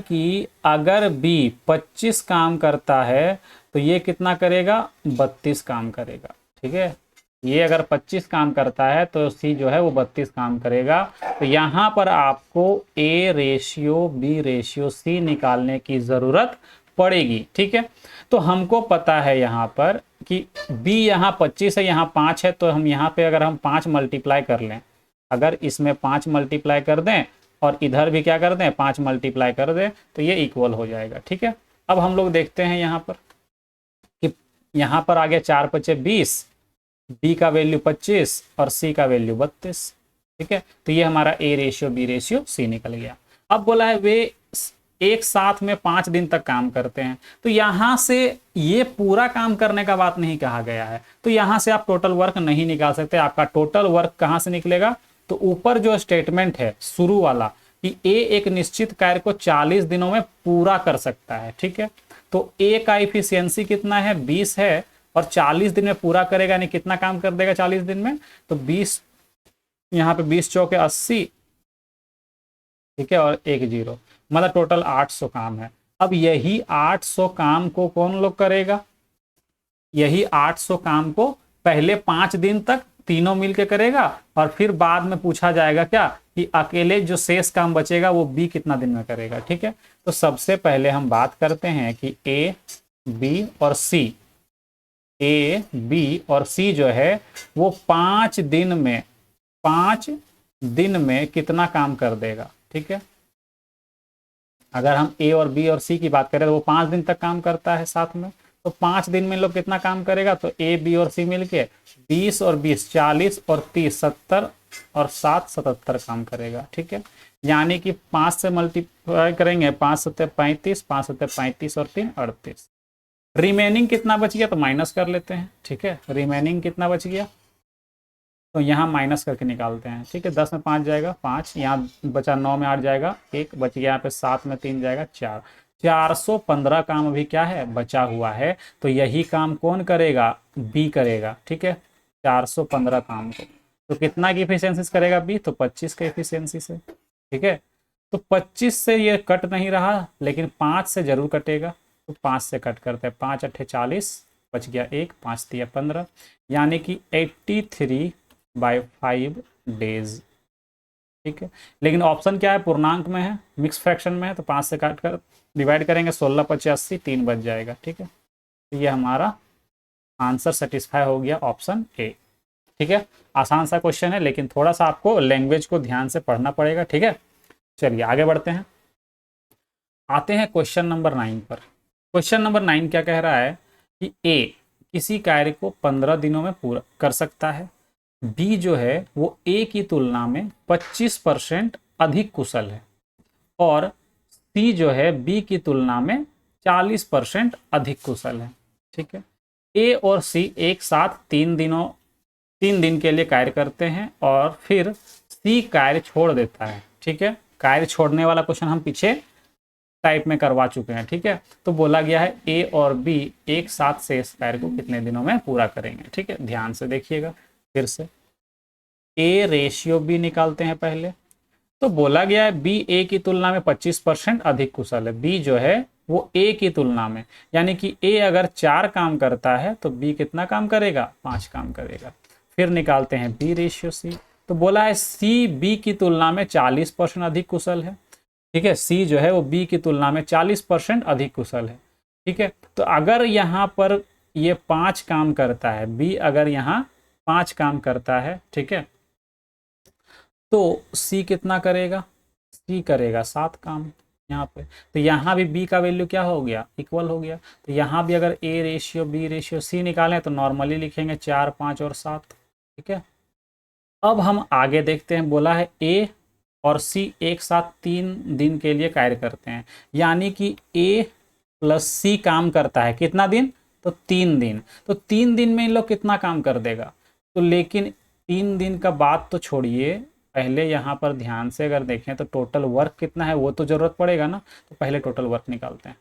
कि अगर बी 25 काम करता है तो ये कितना करेगा, 32 काम करेगा, ठीक है। ये अगर 25 काम करता है तो सी जो है वो 32 काम करेगा। तो यहाँ पर आपको A ratio B ratio C निकालने की जरूरत पड़ेगी, ठीक है। तो हमको पता है यहाँ पर कि बी यहाँ 25 है, यहाँ 5 है, तो हम यहाँ पे अगर हम 5 मल्टीप्लाई कर लें, अगर इसमें 5 मल्टीप्लाई कर दें और इधर भी क्या कर दें 5 मल्टीप्लाई कर दें, तो ये इक्वल हो जाएगा, ठीक है। अब हम लोग देखते हैं यहाँ पर कि यहाँ पर आ गया 4 × 5 = 20, बी का वैल्यू 25 और सी का वैल्यू 32, ठीक है। तो ये हमारा A ratio B ratio C निकल गया। अब बोला है वे एक साथ में 5 दिन तक काम करते हैं, तो यहां से ये पूरा काम करने का बात नहीं कहा गया है, तो यहां से आप टोटल वर्क नहीं निकाल सकते। आपका टोटल वर्क कहां से निकलेगा, तो ऊपर जो स्टेटमेंट है शुरू वाला कि ए एक निश्चित कार्य को 40 दिनों में पूरा कर सकता है, ठीक है। तो ए का इफिशियंसी कितना है, 20 है, और 40 दिन में पूरा करेगा, यानी कितना काम कर देगा 40 दिन में, तो 20, यहाँ पे 20 चौके 80, ठीक है, और 1 0, मतलब टोटल 800 काम है। अब यही 800 काम को कौन लोग करेगा, यही 800 काम को पहले 5 दिन तक तीनों मिलके करेगा, और फिर बाद में पूछा जाएगा क्या कि अकेले जो शेष काम बचेगा वो बी कितना दिन में करेगा, ठीक है। तो सबसे पहले हम बात करते हैं कि ए बी और सी, ए बी और सी जो है वो 5 दिन में कितना काम कर देगा, ठीक है। अगर हम ए और बी और सी की बात करें तो वो 5 दिन तक काम करता है साथ में, तो 5 दिन में लोग कितना काम करेगा, तो ए बी और सी मिलके 20 और 20 40 और 30 70 और 7 77 काम करेगा, ठीक है। यानी कि 5 से मल्टीप्लाई करेंगे, 5 7 35, 5 7 35 और 3 38। रिमेनिंग कितना बच गया, तो माइनस कर लेते हैं, ठीक है। रिमेनिंग कितना बच गया, तो यहाँ माइनस करके निकालते हैं, ठीक है। 10 में 5 जाएगा 5, यहाँ बचा 9 में 8 जाएगा 1 बच गया, यहाँ पे 7 में 3 जाएगा 4, 415 काम अभी क्या है बचा हुआ है। तो यही काम कौन करेगा, बी करेगा, ठीक है। 415 काम को तो कितना की एफिशिएंसी करेगा बी, तो 25 के एफिशिएंसी से, ठीक है। तो 25 से ये कट नहीं रहा, लेकिन 5 से जरूर कटेगा। तो 5 से कट करते हैं, 5 अट्ठे 40, बच गया 1, 5 दिया 15, यानी कि 83/5 डेज। ठीक है, लेकिन ऑप्शन क्या है, पूर्णांक में है, मिक्स फ्रैक्शन में है, तो 5 से काट कर डिवाइड करेंगे, 16 5 80, 3 बच जाएगा। ठीक है, तो ये हमारा आंसर सेटिस्फाई हो गया, ऑप्शन ए। ठीक है, आसान सा क्वेश्चन है, लेकिन थोड़ा सा आपको लैंग्वेज को ध्यान से पढ़ना पड़ेगा। ठीक है, चलिए आगे बढ़ते हैं। आते हैं क्वेश्चन नंबर 9 पर। क्वेश्चन नंबर 9 क्या कह रहा है कि ए किसी कार्य को 15 दिनों में पूरा कर सकता है, बी जो है वो ए की तुलना में 25% अधिक कुशल है, और सी जो है बी की तुलना में 40% अधिक कुशल है। ठीक है, ए और सी एक साथ 3 दिन के लिए कार्य करते हैं और फिर सी कार्य छोड़ देता है। ठीक है, कार्य छोड़ने वाला क्वेश्चन हम पीछे टाइप में करवा चुके हैं। ठीक है, तो बोला गया है ए और बी एक साथ से इस कार्य को कितने दिनों में पूरा करेंगे। ठीक है, ध्यान से देखिएगा फिर से। ए रेशियो बी निकालते हैं पहले। तो बोला गया है बी ए की तुलना में 25% अधिक कुशल है। बी जो है वो ए की तुलना में, यानी कि ए अगर 4 काम करता है तो बी कितना काम करेगा, 5 काम करेगा। फिर निकालते हैं बी रेशियो सी। तो बोला है सी बी की तुलना में 40% अधिक कुशल है। ठीक है, सी जो है वो बी की तुलना में 40% अधिक कुशल है। ठीक है, तो अगर यहाँ पर ये 5 काम करता है, बी अगर यहाँ 5 काम करता है, ठीक है, तो सी कितना करेगा, सी करेगा 7 काम यहाँ पे। तो यहाँ भी बी का वैल्यू क्या हो गया, इक्वल हो गया। तो यहाँ भी अगर A ratio B ratio C निकालें तो नॉर्मली लिखेंगे 4 5 और 7। ठीक है, अब हम आगे देखते हैं। बोला है ए और सी एक साथ 3 दिन के लिए कार्य करते हैं, यानी कि ए प्लस सी काम करता है कितना दिन, तो 3 दिन। तो 3 दिन में इन लोग कितना काम कर देगा, तो लेकिन 3 दिन का बात तो छोड़िए, पहले यहाँ पर ध्यान से अगर देखें तो टोटल वर्क कितना है वो तो जरूरत पड़ेगा ना। तो पहले टोटल वर्क निकालते हैं।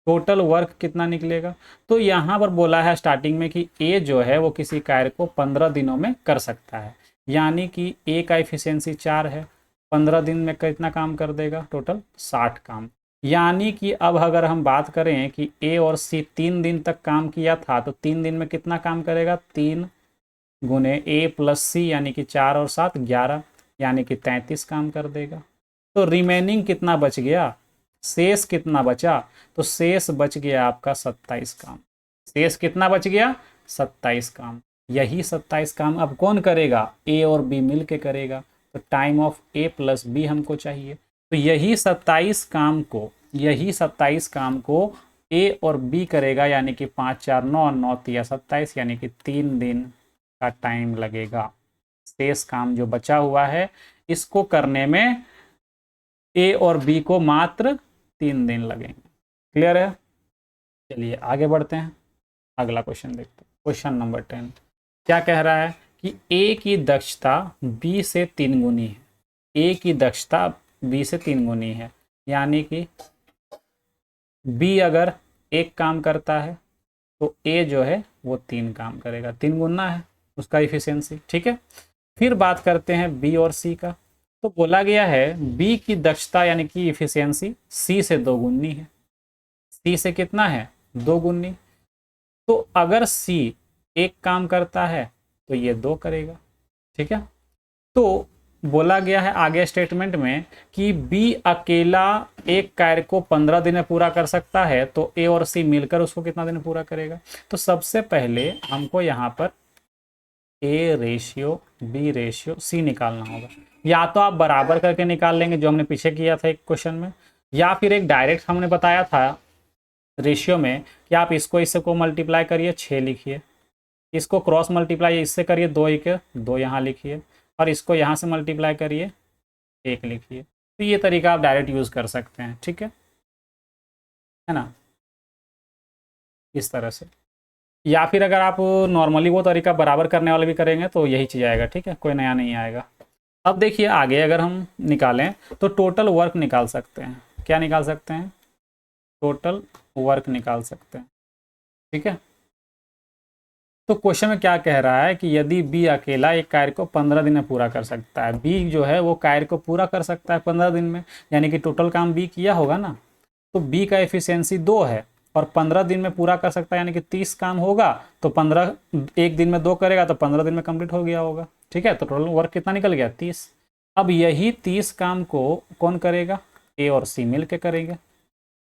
टोटल वर्क कितना निकलेगा, तो यहाँ पर बोला है स्टार्टिंग में कि ए जो है वो किसी कार्य को 15 दिनों में कर सकता है, यानी कि ए का एफिशिएंसी 4 है, 15 दिन में कितना काम कर देगा, टोटल 60 काम। यानी कि अब अगर हम बात करें कि ए और सी 3 दिन तक काम किया था, तो 3 दिन में कितना काम करेगा, 3 गुने ए प्लस सी, यानी कि 4 और 7 11, यानी कि 33 काम कर देगा। तो रिमेनिंग कितना बच गया, शेष कितना बचा, तो शेष बच गया आपका 27 काम। शेष कितना बच गया, 27 काम। यही 27 काम अब कौन करेगा, ए और बी मिल के करेगा। तो time of A plus B हमको चाहिए। तो यही 27 काम को ए और बी करेगा, यानी कि 5 4 9 9 3 27, यानी कि 3 दिन का टाइम लगेगा। शेष काम जो बचा हुआ है इसको करने में ए और बी को मात्र 3 दिन लगेंगे। क्लियर है, चलिए आगे बढ़ते हैं, अगला क्वेश्चन देखते हैं। क्वेश्चन नंबर 10 क्या कह रहा है कि ए की दक्षता बी से 3 गुनी है। ए की दक्षता बी से 3 गुनी है, यानी कि बी अगर 1 काम करता है तो ए जो है वो 3 काम करेगा, 3 गुना है उसका इफिशियंसी। ठीक है, फिर बात करते हैं बी और सी का। तो बोला गया है बी की दक्षता यानी कि इफिशियंसी सी से 2 गुनी है। सी से कितना है, 2 गुनी। तो अगर सी 1 काम करता है तो ये 2 करेगा। ठीक है, तो बोला गया है आगे स्टेटमेंट में कि बी अकेला एक कार्य को 15 दिन में पूरा कर सकता है, तो ए और सी मिलकर उसको कितना दिन में पूरा करेगा। तो सबसे पहले हमको यहाँ पर A ratio B ratio C निकालना होगा। या तो आप बराबर करके निकाल लेंगे जो हमने पीछे किया था एक क्वेश्चन में, या फिर एक डायरेक्ट हमने बताया था रेशियो में कि आप इसको इससे को मल्टीप्लाई करिए 6 लिखिए, इसको क्रॉस मल्टीप्लाई इससे करिए 2 1 2 यहाँ लिखिए, और इसको यहाँ से मल्टीप्लाई करिए 1 लिखिए। तो ये तरीका आप डायरेक्ट यूज़ कर सकते हैं। ठीक है ना, इस तरह से। या फिर अगर आप नॉर्मली वो तरीका बराबर करने वाले भी करेंगे तो यही चीज़ आएगा। ठीक है, कोई नया नहीं आएगा। अब देखिए आगे अगर हम निकालें तो टोटल वर्क निकाल सकते हैं। क्या निकाल सकते हैं, टोटल वर्क निकाल सकते हैं। ठीक है, तो क्वेश्चन में क्या कह रहा है कि यदि बी अकेला एक कार्य को 15 दिन में पूरा कर सकता है, बी जो है वो कार्य को पूरा कर सकता है 15 दिन में, यानी कि टोटल काम बी किया होगा ना, तो बी का एफिशिएंसी 2 है और 15 दिन में पूरा कर सकता है, यानी कि 30 काम होगा तो 15 एक दिन में 2 करेगा तो 15 दिन में कंप्लीट हो गया होगा। ठीक है, तो टोटल वर्क कितना निकल गया 30। अब यही 30 काम को कौन करेगा, ए और सी मिल के करेंगे।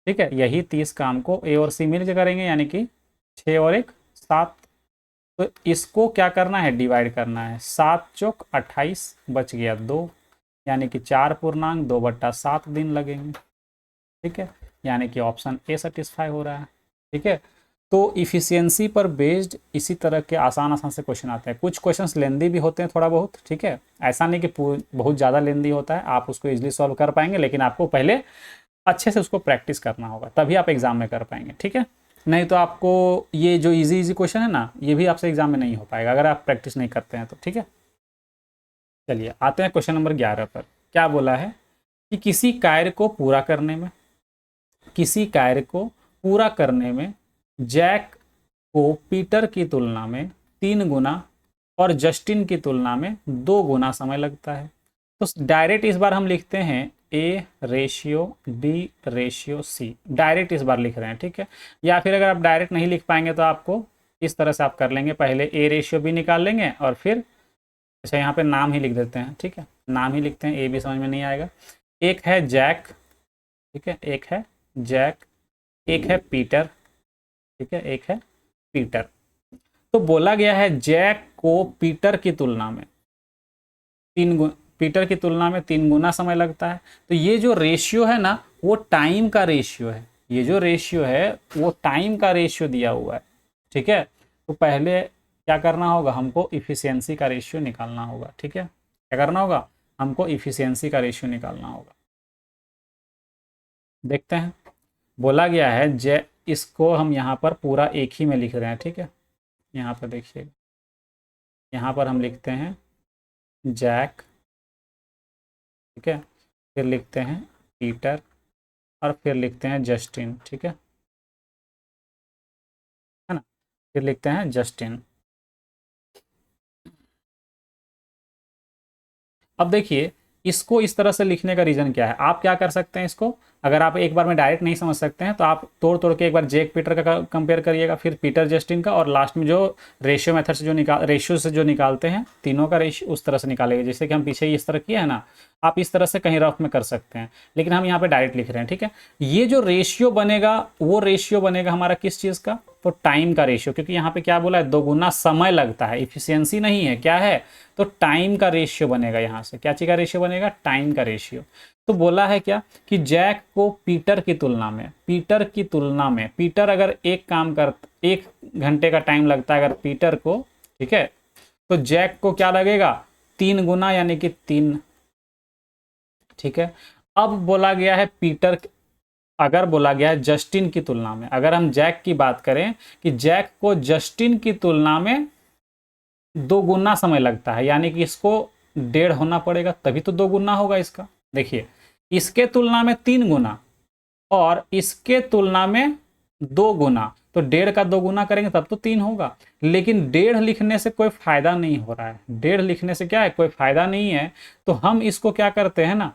ठीक है, यही 30 काम को ए और सी मिल के करेंगे, यानी कि 6 और 1 7। तो इसको क्या करना है, डिवाइड करना है। 7 चौक 28 बच गया 2, यानी कि 4.2/7 दिन लगेंगे। ठीक है, यानी कि ऑप्शन ए सेटिस्फाई हो रहा है। ठीक है, तो इफिशियंसी पर बेस्ड इसी तरह के आसान आसान से क्वेश्चन आते हैं। कुछ क्वेश्चंस लेंदी भी होते हैं थोड़ा बहुत। ठीक है, ऐसा नहीं कि बहुत ज़्यादा लेंदी होता है, आप उसको इजीली सॉल्व कर पाएंगे, लेकिन आपको पहले अच्छे से उसको प्रैक्टिस करना होगा, तभी आप एग्जाम में कर पाएंगे। ठीक है, नहीं तो आपको ये जो इजी इजी क्वेश्चन है ना, ये भी आपसे एग्जाम में नहीं हो पाएगा अगर आप प्रैक्टिस नहीं करते हैं तो। ठीक है, चलिए आते हैं क्वेश्चन नंबर 11 पर। क्या बोला है कि किसी कार्य को पूरा करने में, किसी कार्य को पूरा करने में जैक को पीटर की तुलना में 3 गुना और जस्टिन की तुलना में 2 गुना समय लगता है। तो डायरेक्ट इस बार हम लिखते हैं A ratio B ratio C, direct इस बार लिख रहे हैं। ठीक है, या फिर अगर आप डायरेक्ट नहीं लिख पाएंगे तो आपको इस तरह से आप कर लेंगे, पहले A रेशियो B निकाल लेंगे और फिर अच्छा यहाँ पे नाम ही लिख देते हैं। ठीक है, नाम ही लिखते हैं, ए भी समझ में नहीं आएगा। एक है जैक, ठीक है, एक है जैक, एक है पीटर। ठीक है, एक है पीटर। तो बोला गया है जैक को पीटर की तुलना में पीटर की तुलना में 3 गुना समय लगता है। तो ये जो रेशियो है ना, वो टाइम का रेशियो है। ये जो रेशियो है वो टाइम का रेशियो दिया हुआ है। ठीक है, तो पहले क्या करना होगा, हमको इफिशियंसी का रेशियो निकालना होगा। ठीक है, क्या करना होगा, हमको इफिशियंसी का रेशियो निकालना होगा। देखते हैं, बोला गया है जे इसको हम यहाँ पर पूरा एक ही में लिख रहे हैं। ठीक है, यहाँ पर देखिए, यहाँ पर हम लिखते हैं जैक, ठीक है, फिर लिखते हैं पीटर और फिर लिखते हैं जस्टिन। ठीक है ना, फिर लिखते हैं जस्टिन। अब देखिए, इसको इस तरह से लिखने का रीज़न क्या है, आप क्या कर सकते हैं, इसको अगर आप एक बार में डायरेक्ट नहीं समझ सकते हैं तो आप तोड़ तोड़ के एक बार जैक पीटर का कंपेयर करिएगा, फिर पीटर जस्टिन का, और लास्ट में जो रेशियो मेथड से रेशियो से जो निकालते हैं तीनों का रेशियो उस तरह से निकालेंगे, जैसे कि हम पीछे ही इस तरह किया है ना। आप इस तरह से कहीं रफ में कर सकते हैं, लेकिन हम यहाँ पे डायरेक्ट लिख रहे हैं। ठीक है, ये जो रेशियो बनेगा वो रेशियो बनेगा हमारा किस चीज़ का, तो टाइम का रेशियो, क्योंकि यहाँ पे क्या बोला है, 2 गुना समय लगता है, इफिशियंसी नहीं है, क्या है, तो टाइम का रेशियो बनेगा। यहाँ से क्या चीज़ का रेशियो बनेगा, टाइम का रेशियो। तो बोला है क्या कि जैक को पीटर की तुलना में, पीटर अगर एक काम कर 1 घंटे का टाइम लगता है अगर पीटर को, ठीक है, तो जैक को क्या लगेगा, 3 गुना, यानी कि 3। ठीक है, अब बोला गया है पीटर, अगर बोला गया है जस्टिन की तुलना में, अगर हम जैक की बात करें कि जैक को जस्टिन की तुलना में 2 गुना समय लगता है, यानी कि इसको 1.5 होना पड़ेगा, तभी तो 2 गुना होगा इसका। देखिए, इसके तुलना में 3 गुना और इसके तुलना में 2 गुना, तो 1.5 का 2 गुना करेंगे तब तो 3 होगा। लेकिन 1.5 लिखने से कोई फायदा नहीं हो रहा है, 1.5 लिखने से क्या है, कोई फायदा नहीं है। तो हम इसको क्या करते हैं ना,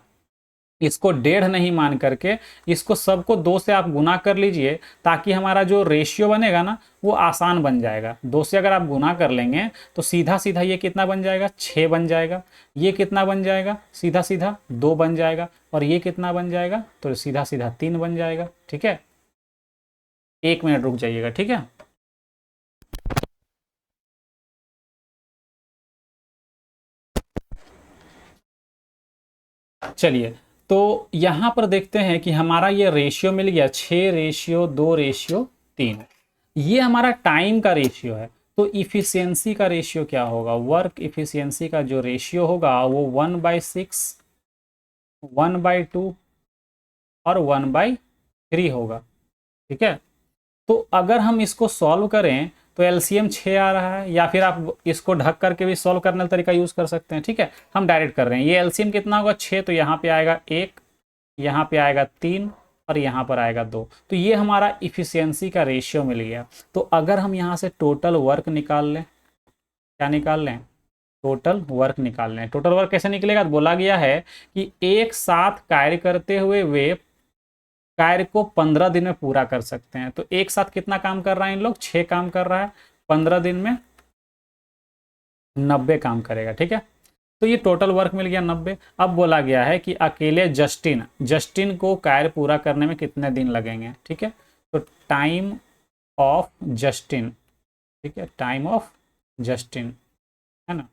इसको 1.5 नहीं मान करके इसको सबको 2 से आप गुना कर लीजिए, ताकि हमारा जो रेशियो बनेगा ना वो आसान बन जाएगा। 2 से अगर आप गुना कर लेंगे तो सीधा सीधा ये कितना बन जाएगा, 6 बन जाएगा। ये कितना बन जाएगा, सीधा सीधा 2 बन जाएगा। और ये कितना बन जाएगा, तो सीधा सीधा 3 बन जाएगा। ठीक है, 1 मिनट रुक जाइएगा। ठीक है, चलिए, तो यहां पर देखते हैं कि हमारा ये रेशियो मिल गया 6:2:3। ये हमारा टाइम का रेशियो है। तो इफिशियंसी का रेशियो क्या होगा, वर्क इफिशियंसी का जो रेशियो होगा वो 1/6, 1/2 और 1/3 होगा। ठीक है, तो अगर हम इसको सॉल्व करें तो एलसीएम 6 आ रहा है, या फिर आप इसको ढक करके भी सॉल्व करने का तरीका यूज कर सकते हैं। ठीक है, हम डायरेक्ट कर रहे हैं। ये एलसीएम कितना होगा, 6, तो यहाँ पे आएगा 1, यहाँ पे आएगा 3 और यहाँ पर आएगा 2। तो ये हमारा इफिशियंसी का रेशियो मिल गया। तो अगर हम यहाँ से टोटल वर्क निकाल लें, क्या निकाल लें, टोटल वर्क निकाल लें। टोटल वर्क कैसे निकलेगा, तो बोला गया है कि एक साथ कार्य करते हुए वे कार्य को 15 दिन में पूरा कर सकते हैं। तो एक साथ कितना काम कर रहा है इन लोग, 6 काम कर रहा है, 15 दिन में 90 काम करेगा। ठीक है, तो ये टोटल वर्क मिल गया 90। अब बोला गया है कि अकेले जस्टिन को कार्य पूरा करने में कितने दिन लगेंगे। ठीक है, तो टाइम ऑफ जस्टिन, ठीक है, टाइम ऑफ जस्टिन है ना।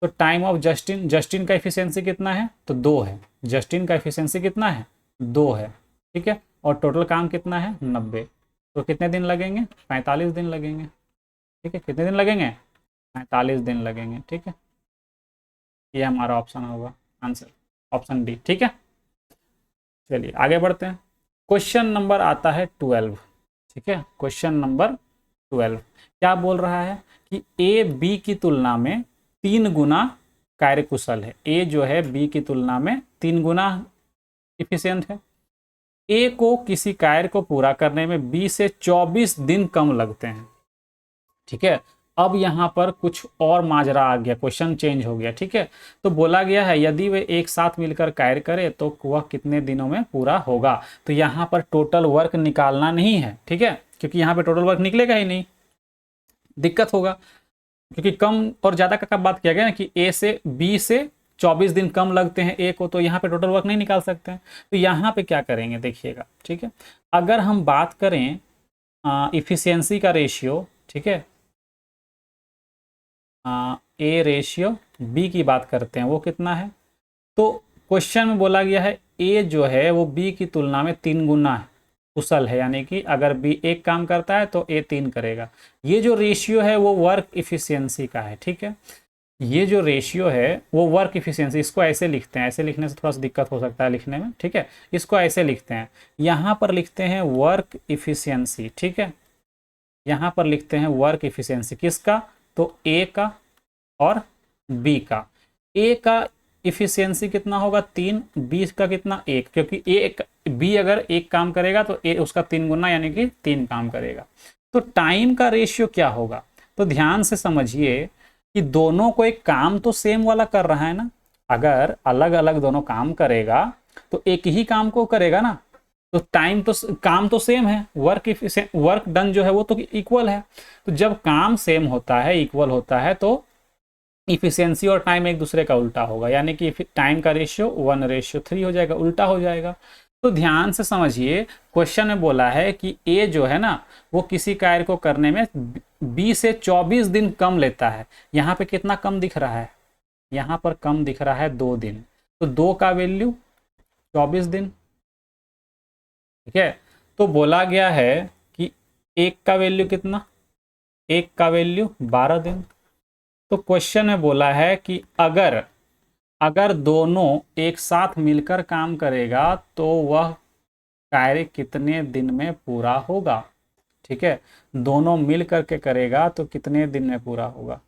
तो टाइम ऑफ जस्टिन का एफिशिएंसी कितना है, तो 2 है। जस्टिन का एफिशिएंसी कितना है, 2 है। ठीक है, और टोटल काम कितना है, 90। तो कितने दिन लगेंगे, 45 दिन लगेंगे। ठीक है, कितने दिन लगेंगे, 45 दिन लगेंगे। ठीक है, ये हमारा ऑप्शन होगा आंसर, ऑप्शन डी। ठीक है, चलिए आगे बढ़ते हैं। क्वेश्चन नंबर आता है 12। ठीक है, क्वेश्चन नंबर 12 क्या बोल रहा है कि ए बी की तुलना में 3 गुना कार्यकुशल है। ए जो है बी की तुलना में 3 गुना इफिशियंट है। ए को किसी कार्य को पूरा करने में 20 से 24 दिन कम लगते हैं। ठीक है, अब यहाँ पर कुछ और माजरा आ गया, क्वेश्चन चेंज हो गया। ठीक है, तो बोला गया है यदि वे एक साथ मिलकर कार्य करे तो वह कितने दिनों में पूरा होगा। तो यहाँ पर टोटल वर्क निकालना नहीं है। ठीक है, क्योंकि यहाँ पे टोटल वर्क निकलेगा ही नहीं, दिक्कत होगा, क्योंकि कम और ज़्यादा का बात किया गया ना कि ए से बी से 24 दिन कम लगते हैं ए को, तो यहाँ पे टोटल वर्क नहीं निकाल सकते हैं। तो यहाँ पे क्या करेंगे देखिएगा। ठीक है, अगर हम बात करें इफिशियंसी का रेशियो, ठीक है, ए रेशियो बी की बात करते हैं, वो कितना है। तो क्वेश्चन में बोला गया है ए जो है वो बी की तुलना में 3 गुना है, कुशल है, यानी कि अगर बी एक काम करता है तो ए 3 करेगा। ये जो रेशियो है वो वर्क इफिशियंसी का है। ठीक है, ये जो रेशियो है वो वर्क इफिशियंसी, इसको ऐसे लिखते हैं, ऐसे लिखने से थोड़ा सा दिक्कत हो सकता है लिखने में। ठीक है, इसको ऐसे लिखते हैं, यहाँ पर लिखते हैं वर्क इफिशियंसी। ठीक है, यहाँ पर लिखते हैं वर्क इफिशियंसी किसका, तो ए का और बी का। ए का इफिशियंसी कितना होगा, 3, बी का कितना, 1, क्योंकि एक बी अगर एक काम करेगा तो ए उसका 3 गुना यानी कि 3 काम करेगा। तो टाइम का रेशियो क्या होगा, तो ध्यान से समझिए कि दोनों को एक काम तो सेम वाला कर रहा है ना। अगर अलग अलग दोनों काम करेगा तो एक ही काम को करेगा ना, तो टाइम तो काम तो सेम है, वर्क डन जो है वो तो इक्वल है। तो जब काम सेम होता है, इक्वल होता है, तो इफिशियंसी और टाइम एक दूसरे का उल्टा होगा, यानी कि टाइम का रेशियो 1:3 हो जाएगा, उल्टा हो जाएगा। तो ध्यान से समझिए, क्वेश्चन में बोला है कि ए जो है ना वो किसी कार्य को करने में 20 से 24 दिन कम लेता है। यहाँ पे कितना कम दिख रहा है, यहाँ पर कम दिख रहा है 2 दिन, तो 2 का वैल्यू 24 दिन। ठीक है, तो बोला गया है कि 1 का वैल्यू कितना, 1 का वैल्यू 12 दिन। तो क्वेश्चन में बोला है कि अगर दोनों एक साथ मिलकर काम करेगा तो वह कार्य कितने दिन में पूरा होगा। ठीक है, दोनों मिल करके करेगा तो कितने दिन में पूरा होगा।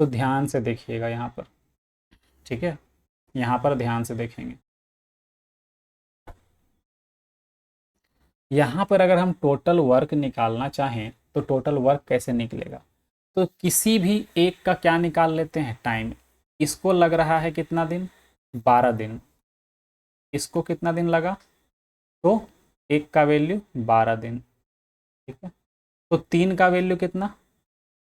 तो ध्यान से देखिएगा यहाँ पर। ठीक है, यहाँ पर ध्यान से देखेंगे, यहाँ पर अगर हम टोटल वर्क निकालना चाहें तो टोटल वर्क कैसे निकलेगा, तो किसी भी एक का क्या निकाल लेते हैं, टाइम। इसको लग रहा है कितना दिन, 12 दिन। इसको कितना दिन लगा, तो 1 का वैल्यू 12 दिन। ठीक है, तो 3 का वैल्यू कितना,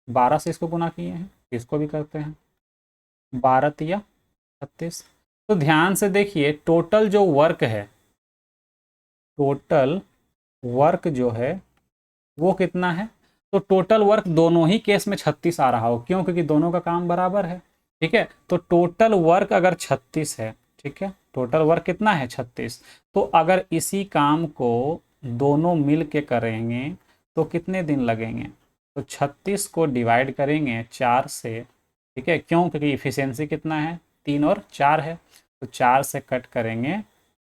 12 से इसको गुना किए हैं, इसको भी करते हैं, 12 या 36। तो ध्यान से देखिए, टोटल जो वर्क है, टोटल वर्क जो है वो कितना है, तो टोटल वर्क दोनों ही केस में 36 आ रहा हो, क्यों, क्योंकि दोनों का काम बराबर है। ठीक है, तो टोटल वर्क अगर 36 है, ठीक है, टोटल वर्क कितना है, 36, तो अगर इसी काम को दोनों मिल के करेंगे तो कितने दिन लगेंगे, तो 36 को डिवाइड करेंगे 4 से। ठीक है, क्यों, क्योंकि इफिशियंसी कितना है, 3 और 4 है, तो 4 से कट करेंगे,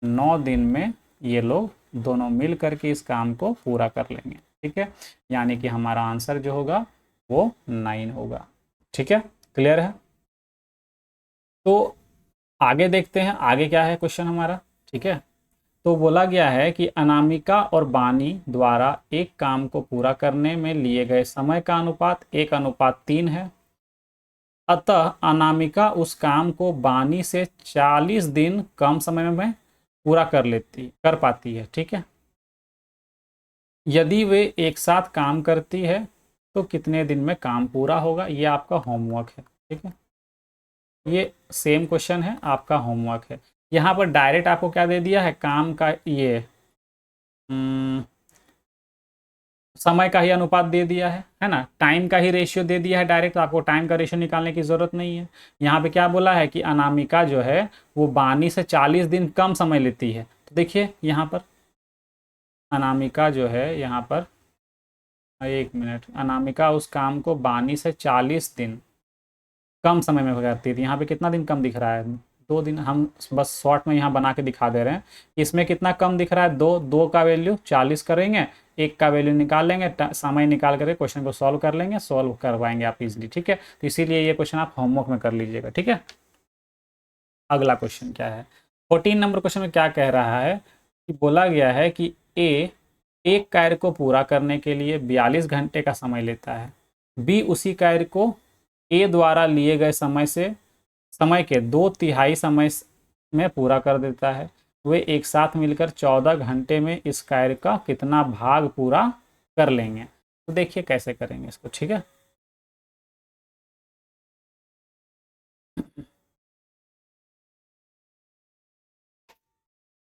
9 दिन में ये लोग दोनों मिल करके इस काम को पूरा कर लेंगे। ठीक है, यानी कि हमारा आंसर जो होगा वो 9 होगा। ठीक है, क्लियर है। तो आगे देखते हैं आगे क्या है क्वेश्चन हमारा। ठीक है, तो बोला गया है कि अनामिका और बानी द्वारा एक काम को पूरा करने में लिए गए समय का अनुपात 1:3 है। अतः अनामिका उस काम को बानी से 40 दिन कम समय में पूरा कर पाती है। ठीक है, यदि वे एक साथ काम करती है तो कितने दिन में काम पूरा होगा, ये आपका होमवर्क है। ठीक है, ये सेम क्वेश्चन है, आपका होमवर्क है। यहाँ पर डायरेक्ट आपको क्या दे दिया है, काम का ये समय का ही अनुपात दे दिया है ना, टाइम का ही रेशियो दे दिया है डायरेक्ट, तो आपको टाइम का रेशियो निकालने की ज़रूरत नहीं है। यहाँ पे क्या बोला है कि अनामिका जो है वो बानी से 40 दिन कम समय लेती है। तो देखिए यहाँ पर अनामिका जो है, यहाँ पर 1 मिनट, अनामिका उस काम को बानी से 40 दिन कम समय में करती थी। यहाँ पे कितना दिन कम दिख रहा है, 2 दिन। हम बस शॉर्ट में यहाँ बना के दिखा दे रहे हैं। इसमें कितना कम दिख रहा है, 2 का वैल्यू 40 करेंगे, 1 का वैल्यू निकाल लेंगे, समय निकाल करके क्वेश्चन को सॉल्व कर लेंगे, सॉल्व करवाएंगे आप इजीली। ठीक है, तो इसीलिए ये क्वेश्चन आप होमवर्क में कर लीजिएगा। ठीक है, अगला क्वेश्चन क्या है, 14 नंबर क्वेश्चन में क्या कह रहा है कि बोला गया है कि ए एक कार्य को पूरा करने के लिए 42 घंटे का समय लेता है। बी उसी कार्य को ए द्वारा लिए गए समय के 2/3 समय में पूरा कर देता है। वे एक साथ मिलकर 14 घंटे में इस कार्य का कितना भाग पूरा कर लेंगे। तो देखिए कैसे करेंगे इसको। ठीक है,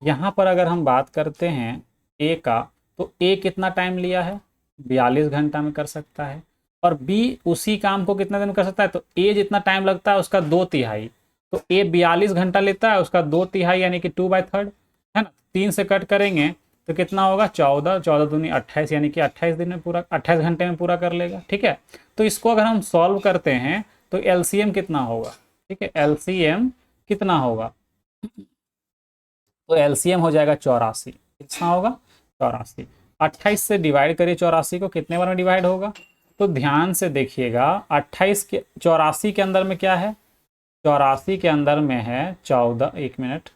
यहाँ पर अगर हम बात करते हैं ए का, तो ए कितना टाइम लिया है, 42 घंटा में कर सकता है। और बी उसी काम को कितना दिन में कर सकता है, तो ए जितना टाइम लगता है उसका 2/3। तो ए 42 घंटा लेता है, उसका 2/3 यानी कि 2/3 है ना। 3 से कट करेंगे तो कितना होगा, 14, 14 दूनी 28, यानी कि 28 दिन में पूरा, 28 घंटे में पूरा कर लेगा। ठीक है, तो इसको अगर हम सॉल्व करते हैं तो एलसीएम कितना होगा। ठीक है, एलसीएम कितना होगा, तो एलसीएम हो जाएगा 84। कितना होगा, 84। 28 से डिवाइड करिए 84 को, कितने बार में डिवाइड होगा, तो ध्यान से देखिएगा। 28 के 84 के अंदर में क्या है, 84 के अंदर में है 14, 1 मिनट,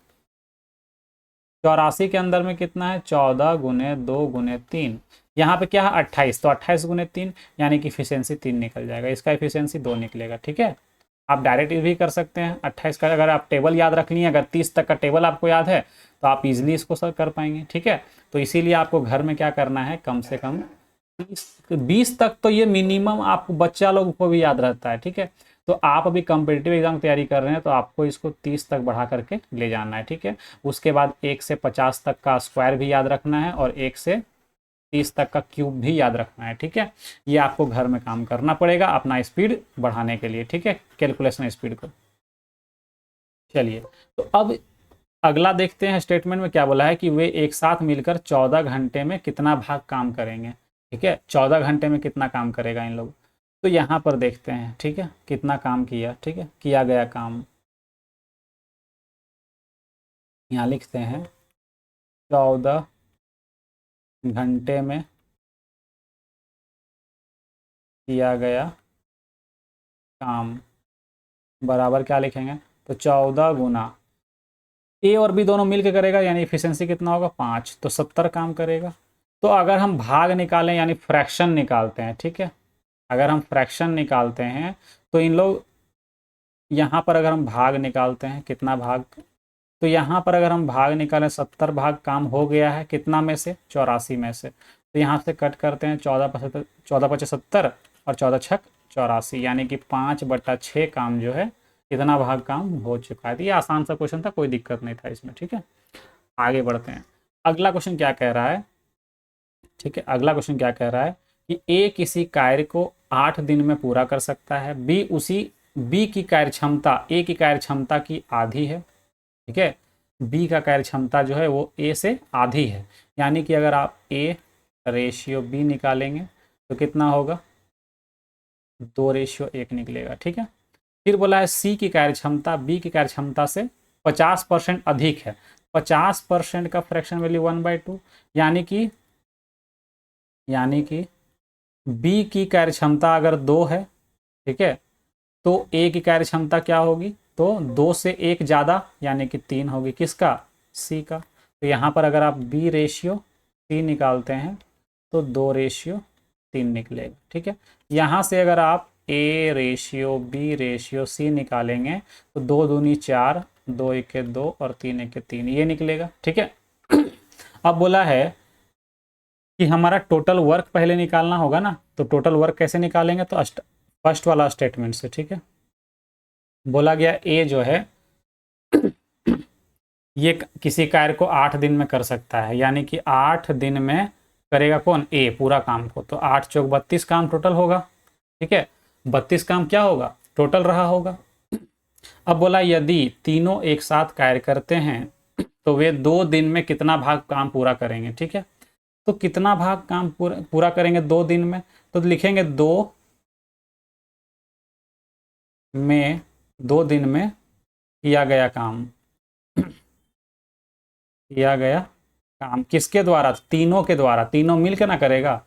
84 के अंदर में कितना है, 14 गुने 2 गुने 3। यहाँ पे क्या है 28, तो 28 गुने 3 यानी कि इफिशियंसी 3 निकल जाएगा, इसका इफिशियंसी 2 निकलेगा। ठीक है, आप डायरेक्ट भी कर सकते हैं 28 का, अगर आप टेबल याद रख लिए, अगर 30 तक का टेबल आपको याद है तो आप इजीली इसको सर कर पाएंगे। ठीक है, तो इसीलिए आपको घर में क्या करना है, कम से कम 20 तक तो ये मिनिमम आपको बच्चा लोग को भी याद रहता है। ठीक है, तो आप अभी कॉम्पिटिटिव एग्जाम तैयारी कर रहे हैं तो आपको इसको 30 तक बढ़ा करके ले जाना है। ठीक है, उसके बाद 1 से 50 तक का स्क्वायर भी याद रखना है और 1 से 30 तक का क्यूब भी याद रखना है। ठीक है, ये आपको घर में काम करना पड़ेगा अपना स्पीड बढ़ाने के लिए। ठीक है, कैलकुलेशन स्पीड को। चलिए, तो अब अगला देखते हैं, स्टेटमेंट में क्या बोला है कि वे एक साथ मिलकर 14 घंटे में कितना भाग काम करेंगे। ठीक है, 14 घंटे में कितना काम करेगा इन लोग, तो यहाँ पर देखते हैं। ठीक है, कितना काम किया, ठीक है, किया गया काम यहाँ लिखते हैं, 14 घंटे में किया गया काम बराबर क्या लिखेंगे, तो 14 गुना ए और बी दोनों मिलकर करेगा, यानी इफिशियंसी कितना होगा 5, तो 70 काम करेगा। तो अगर हम भाग निकालें यानी फ्रैक्शन निकालते हैं, ठीक है, अगर हम फ्रैक्शन निकालते हैं तो इन लोग यहाँ पर अगर हम भाग निकालते हैं कितना भाग, तो यहाँ पर अगर हम भाग निकालें 70 भाग काम हो गया है, कितना में से, 84 में से। तो यहाँ से कट करते हैं 14×5 70 और 14×6 = 84, यानी कि 5/6 काम जो है, इतना भाग काम हो चुका है। तो ये आसान सा क्वेश्चन था, कोई दिक्कत नहीं था इसमें। ठीक है, आगे बढ़ते हैं। अगला क्वेश्चन क्या कह रहा है, ठीक है, अगला क्वेश्चन क्या कह रहा है कि ए किसी कार्य को 8 दिन में पूरा कर सकता है, बी की कार्य क्षमता ए की कार्य क्षमता की आधी है। ठीक है, बी का कार्य क्षमता जो है वो ए से आधी है, यानी कि अगर आप ए रेशियो बी निकालेंगे तो कितना होगा, 2:1 निकलेगा। ठीक है, फिर बोला है सी की कार्य क्षमता बी की कार्य क्षमता से 50% अधिक है। 50% का फ्रैक्शन वैल्यू 1/2, यानी कि बी की कार्य क्षमता अगर 2 है, ठीक है, तो ए की कार्य क्षमता क्या होगी, तो 2 से 1 ज़्यादा यानी कि 3 होगी, किसका, सी का। तो यहाँ पर अगर आप B/C निकालते हैं तो 2/3 निकलेगा। ठीक है, यहाँ से अगर आप A/B/C निकालेंगे तो 2 दूनी 4, 2 1 2 और 3 1 3 ये निकलेगा। ठीक है, अब बोला है कि हमारा टोटल वर्क पहले निकालना होगा ना, तो टोटल वर्क कैसे निकालेंगे, तो फर्स्ट वाला स्टेटमेंट से। ठीक है, बोला गया ए जो है ये किसी कार्य को 8 दिन में कर सकता है, यानी कि 8 दिन में करेगा कौन, ए, पूरा काम को। तो 8 चौक 32 काम टोटल होगा। ठीक है, 32 काम क्या होगा, टोटल रहा होगा। अब बोला यदि तीनों एक साथ कार्य करते हैं तो वे 2 दिन में कितना भाग काम पूरा करेंगे। ठीक है, तो कितना भाग काम पूरा करेंगे 2 दिन में, तो लिखेंगे 2 दिन में किया गया काम, किया गया काम किसके द्वारा, तीनों के द्वारा, तीनों मिलकर ना करेगा।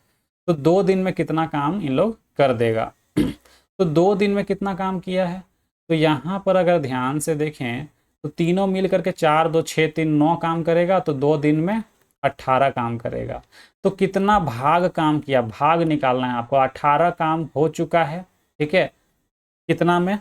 तो 2 दिन में कितना काम इन लोग कर देगा। तो 2 दिन में कितना काम किया है, तो यहाँ पर अगर ध्यान से देखें तो तीनों मिल करके 4 2 6 3 9 काम करेगा, तो 2 दिन में 18 काम करेगा। तो कितना भाग काम किया, भाग निकालना है आपको। 18 काम हो चुका है। ठीक है, कितना में,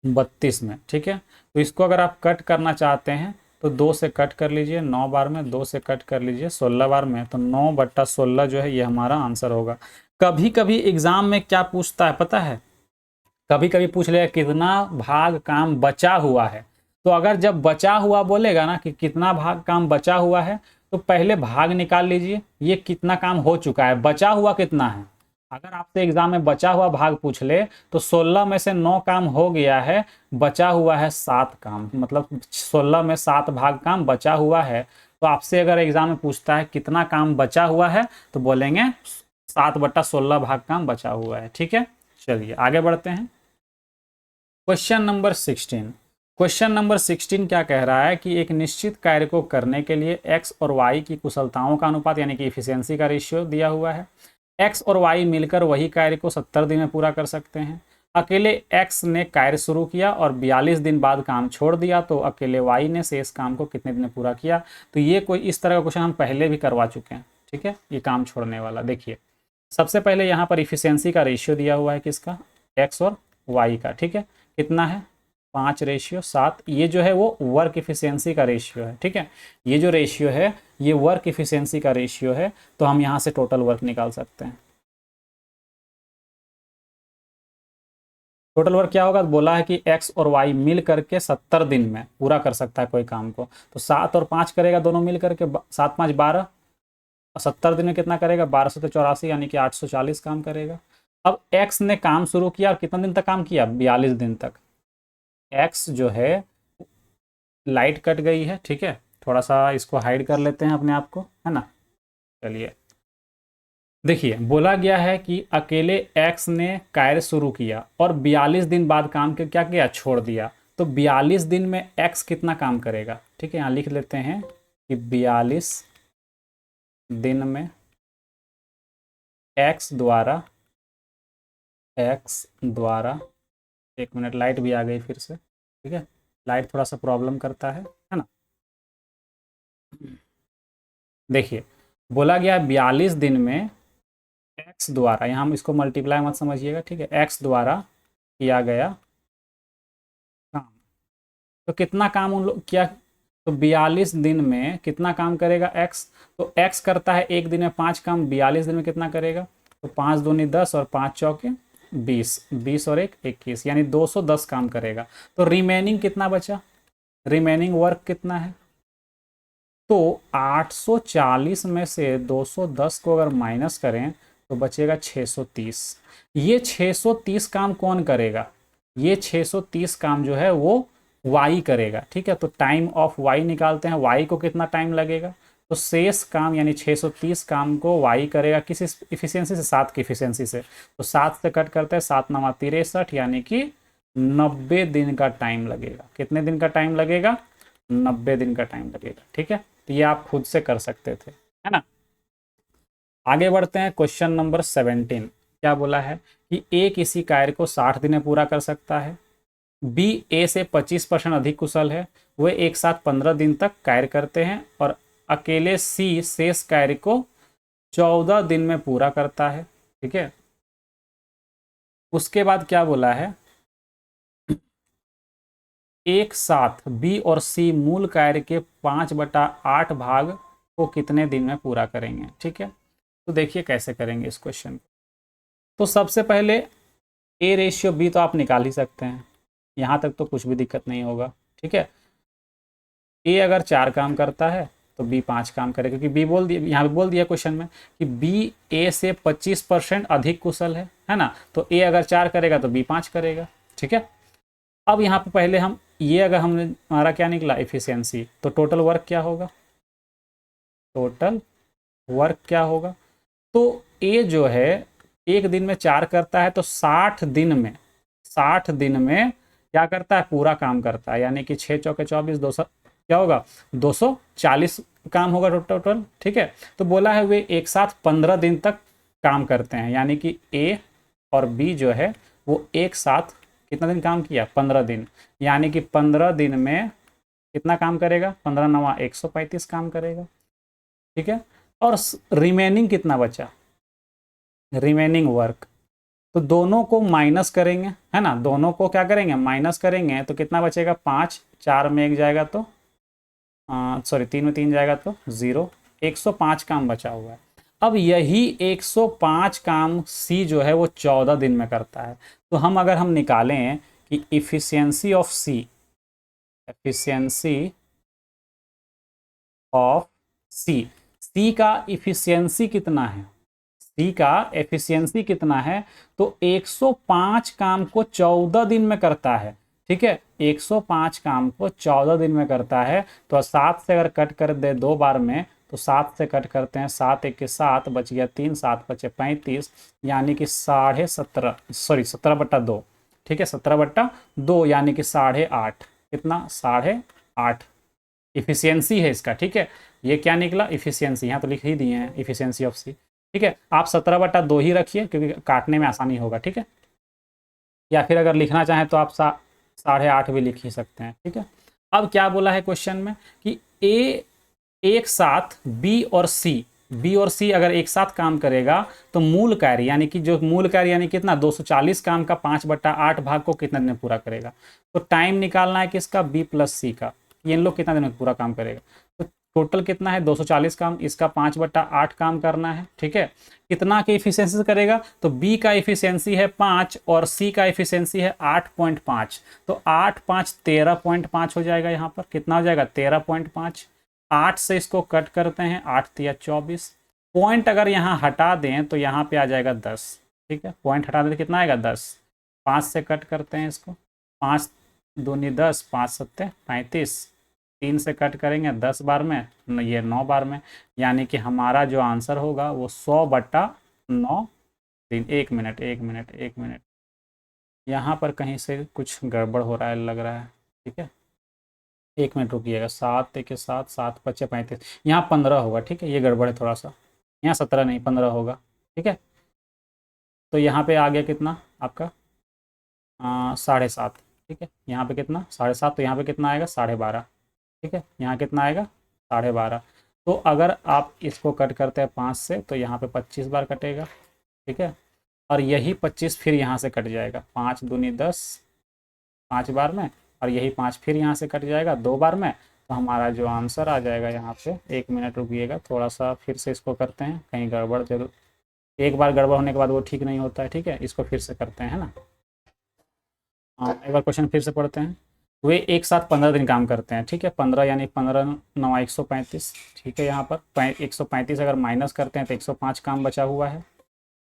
32 में। ठीक है, तो इसको अगर आप कट करना चाहते हैं तो 2 से कट कर लीजिए, 9 बार में 2 से कट कर लीजिए 16 बार में, तो 9/16 जो है ये हमारा आंसर होगा। कभी कभी एग्जाम में क्या पूछता है पता है, कभी कभी पूछ लेगा कितना भाग काम बचा हुआ है। तो अगर जब बचा हुआ बोलेगा ना कि कितना भाग काम बचा हुआ है, तो पहले भाग निकाल लीजिए, ये कितना काम हो चुका है, बचा हुआ कितना है। अगर आपसे एग्जाम में बचा हुआ भाग पूछ ले तो 16 में से 9 काम हो गया है, बचा हुआ है 7 काम, मतलब 16 में 7 भाग काम बचा हुआ है। तो आपसे अगर एग्जाम में पूछता है कितना काम बचा हुआ है, तो बोलेंगे 7/16 भाग काम बचा हुआ है। ठीक है, चलिए आगे बढ़ते हैं। Question number 16। क्वेश्चन नंबर 16 क्या कह रहा है कि एक निश्चित कार्य को करने के लिए x और y की कुशलताओं का अनुपात यानी कि इफिशियंसी का रेशियो दिया हुआ है। x और y मिलकर वही कार्य को 70 दिन में पूरा कर सकते हैं। अकेले x ने कार्य शुरू किया और 42 दिन बाद काम छोड़ दिया, तो अकेले y ने शेष काम को कितने दिन में पूरा किया। तो ये कोई इस तरह का क्वेश्चन हम पहले भी करवा चुके हैं। ठीक है, ये काम छोड़ने वाला। देखिए सबसे पहले यहाँ पर इफिशियंसी का रेशियो दिया हुआ है किसका, x और y का। ठीक है, कितना है, 5/7। ये जो है वो वर्क इफिशियंसी का रेशियो है। ठीक है, ये जो रेशियो है ये वर्क इफिशियंसी का रेशियो है, तो हम यहाँ से टोटल वर्क निकाल सकते हैं। टोटल वर्क क्या होगा, बोला है कि x और y मिल करके 70 दिन में पूरा कर सकता है कोई काम को। तो 7 और 5 करेगा दोनों मिल करके, 7 5 12, और 70 दिन में कितना करेगा, 1284 यानी कि 840 काम करेगा। अब x ने काम शुरू किया और कितना दिन तक काम किया, 42 दिन तक। x जो है लाइट कट गई है। ठीक है, थोड़ा सा इसको हाइड कर लेते हैं अपने आप को, है ना। चलिए देखिए बोला गया है कि अकेले x ने कार्य शुरू किया और 42 दिन बाद काम के क्या किया, छोड़ दिया। तो 42 दिन में x कितना काम करेगा। ठीक है, यहाँ लिख लेते हैं कि 42 दिन में x द्वारा 1 मिनट, लाइट भी आ गई फिर से। ठीक है, लाइट थोड़ा सा प्रॉब्लम करता है ना। देखिए बोला गया 42 दिन में x द्वारा, यहाँ हम इसको मल्टीप्लाई मत समझिएगा। ठीक है, x द्वारा किया गया काम, तो कितना काम उन लोग किया, तो 42 दिन में कितना काम करेगा x। तो x करता है 1 दिन में 5 काम, 42 दिन में कितना करेगा, तो 5 दूनी 10 और 5 चौके 20, 20 और 1 21, यानी 210 काम करेगा। तो रिमेनिंग कितना बचा, रिमेनिंग वर्क कितना है, तो 840 में से 210 को अगर माइनस करें तो बचेगा 630। ये 630 काम कौन करेगा, ये 630 काम जो है वो y करेगा। ठीक है, तो टाइम ऑफ y निकालते हैं, y को कितना टाइम लगेगा, तो शेष काम यानी 630 काम को y करेगा किस इफिशियंसी से, 7 की इफिशियंसी से। तो 7 से कट करते हैं, 7 9 63, यानी कि 90 दिन का टाइम लगेगा। कितने दिन का टाइम लगेगा, 90 दिन का टाइम लगेगा। ठीक है, तो ये आप खुद से कर सकते थे, है ना। आगे बढ़ते हैं, क्वेश्चन नंबर 17। क्या बोला है कि ए किसी कार्य को 60 दिन में पूरा कर सकता है, बी ए से 25% अधिक कुशल है, वे एक साथ 15 दिन तक कार्य करते हैं और अकेले सी शेष कार्य को 14 दिन में पूरा करता है। ठीक है, उसके बाद क्या बोला है, एक साथ बी और सी मूल कार्य के 5/8 भाग को कितने दिन में पूरा करेंगे। ठीक है, तो देखिए कैसे करेंगे इस क्वेश्चन को। तो सबसे पहले ए रेशियो बी तो आप निकाल ही सकते हैं, यहाँ तक तो कुछ भी दिक्कत नहीं होगा। ठीक है, ए अगर 4 काम करता है तो बी 5 काम करेगा, क्योंकि बी बोल दिया, यहाँ पे बोल दिया क्वेश्चन में कि बी ए से 25% अधिक कुशल है ना, तो ए अगर 4 करेगा तो बी 5 करेगा। ठीक है, अब यहाँ पे पहले हम ये, अगर हमने हमारा क्या निकला एफिशिएंसी, तो टोटल वर्क क्या होगा, टोटल वर्क क्या होगा, तो ए जो है एक दिन में 4 करता है, तो 60 दिन में, 60 दिन में क्या करता है, पूरा काम करता है, यानी कि 6 चौके 24, 200 क्या होगा, 240 काम होगा टोटल। ठीक है, तो बोला है वे एक साथ 15 दिन तक काम करते हैं, यानी कि ए और बी जो है वो एक साथ कितना दिन काम किया, 15 दिन, यानी कि 15 दिन में कितना काम करेगा, 15 9 135 काम करेगा। ठीक है, और रिमेनिंग कितना बचा, रिमेनिंग वर्क, तो दोनों को माइनस करेंगे, है ना, दोनों को क्या करेंगे, माइनस करेंगे, तो कितना बचेगा, 5, 4 में 1 जाएगा तो सॉरी 3 में 3 जाएगा तो 0, 105 काम बचा हुआ है। अब यही 105 काम सी जो है वो 14 दिन में करता है, तो हम अगर हम निकालें कि efficiency of C, efficiency of C, C का इफिशियंसी कितना है, सी का एफिशिएंसी कितना है, तो 105 काम को 14 दिन में करता है। ठीक है, 105 काम को 14 दिन में करता है, तो 7 से अगर कट कर दे 2 बार में, तो 7 से कट करते हैं, 7 1 के 7 बच गया 3, 7 बचे 35, यानी कि 17.2। ठीक है, 17/2 यानी कि 8.5, कितना, 8.5 इफिशियंसी है इसका। ठीक है, ये क्या निकला, इफिशियंसी, यहाँ तो लिख ही दिए हैं इफिशियंसी ऑफ सी। ठीक है, आप 17/2 ही रखिए क्योंकि काटने में आसानी होगा। ठीक है, या फिर अगर लिखना चाहें तो आप 8.5 भी लिख ही सकते हैं। ठीक है, अब क्या बोला है क्वेश्चन में कि ए एक साथ बी और सी, बी और सी अगर एक साथ काम करेगा तो मूल कार्य, यानी कि जो मूल कार्य यानी कितना, 240 काम का 5/8 भाग को कितने दिन में पूरा करेगा, तो टाइम निकालना है किसका, बी प्लस सी का, ये लोग कितना दिन में पूरा काम करेगा, तो टोटल कितना है 240 काम, इसका 5/8 काम करना है। ठीक है, कितना की इफिशियंसी से करेगा, तो बी का इफिशियंसी है 5 और सी का इफिशियंसी है 8.5, तो 8 5 13.5 हो जाएगा, यहाँ पर कितना हो जाएगा 13.5, 8 से इसको कट करते हैं, 8 तिया 24, पॉइंट अगर यहाँ हटा दें तो यहाँ पे आ जाएगा 10। ठीक है, पॉइंट हटा दें तो कितना आएगा 10, 5 से कट करते हैं इसको, 5 दूनी 10, 5 सत्ते 35, 3 से कट करेंगे 10 बार में, ये 9 बार में, यानी कि हमारा जो आंसर होगा वो 100/9 दिन। 1 मिनट 1 मिनट 1 मिनट, यहाँ पर कहीं से कुछ गड़बड़ हो रहा है लग रहा है। ठीक है, 1 मिनट रुकिएगा, 7 1 के 7, 7 5 35, यहाँ 15 होगा। ठीक है, ये गड़बड़ है थोड़ा सा, यहाँ 17 नहीं 15 होगा। ठीक है, तो यहाँ पे आ गया कितना आपका 7.5। ठीक है, यहाँ पे कितना 7.5, तो यहाँ पे कितना आएगा 12.5। ठीक है, यहाँ कितना आएगा 12.5, तो अगर आप इसको कट करते हैं 5 से तो यहाँ पे 25 बार कटेगा। ठीक है, और यही 25 फिर यहाँ से कट जाएगा, 5 दूनी 10 5 बार में, और यही 5 फिर यहाँ से कट जाएगा 2 बार में, तो हमारा जो आंसर आ जाएगा यहाँ पे, 1 मिनट रुकिएगा थोड़ा सा, फिर से इसको करते हैं, कहीं गड़बड़ जरूर, एक बार गड़बड़ होने के बाद वो ठीक नहीं होता है। ठीक है, इसको फिर से करते हैं, है ना, एक बार क्वेश्चन फिर से पढ़ते हैं। वे एक साथ 15 दिन काम करते हैं। ठीक है, 15 यानी 15 9 135। ठीक है, यहाँ पर 135 अगर माइनस करते हैं तो 105 काम बचा हुआ है,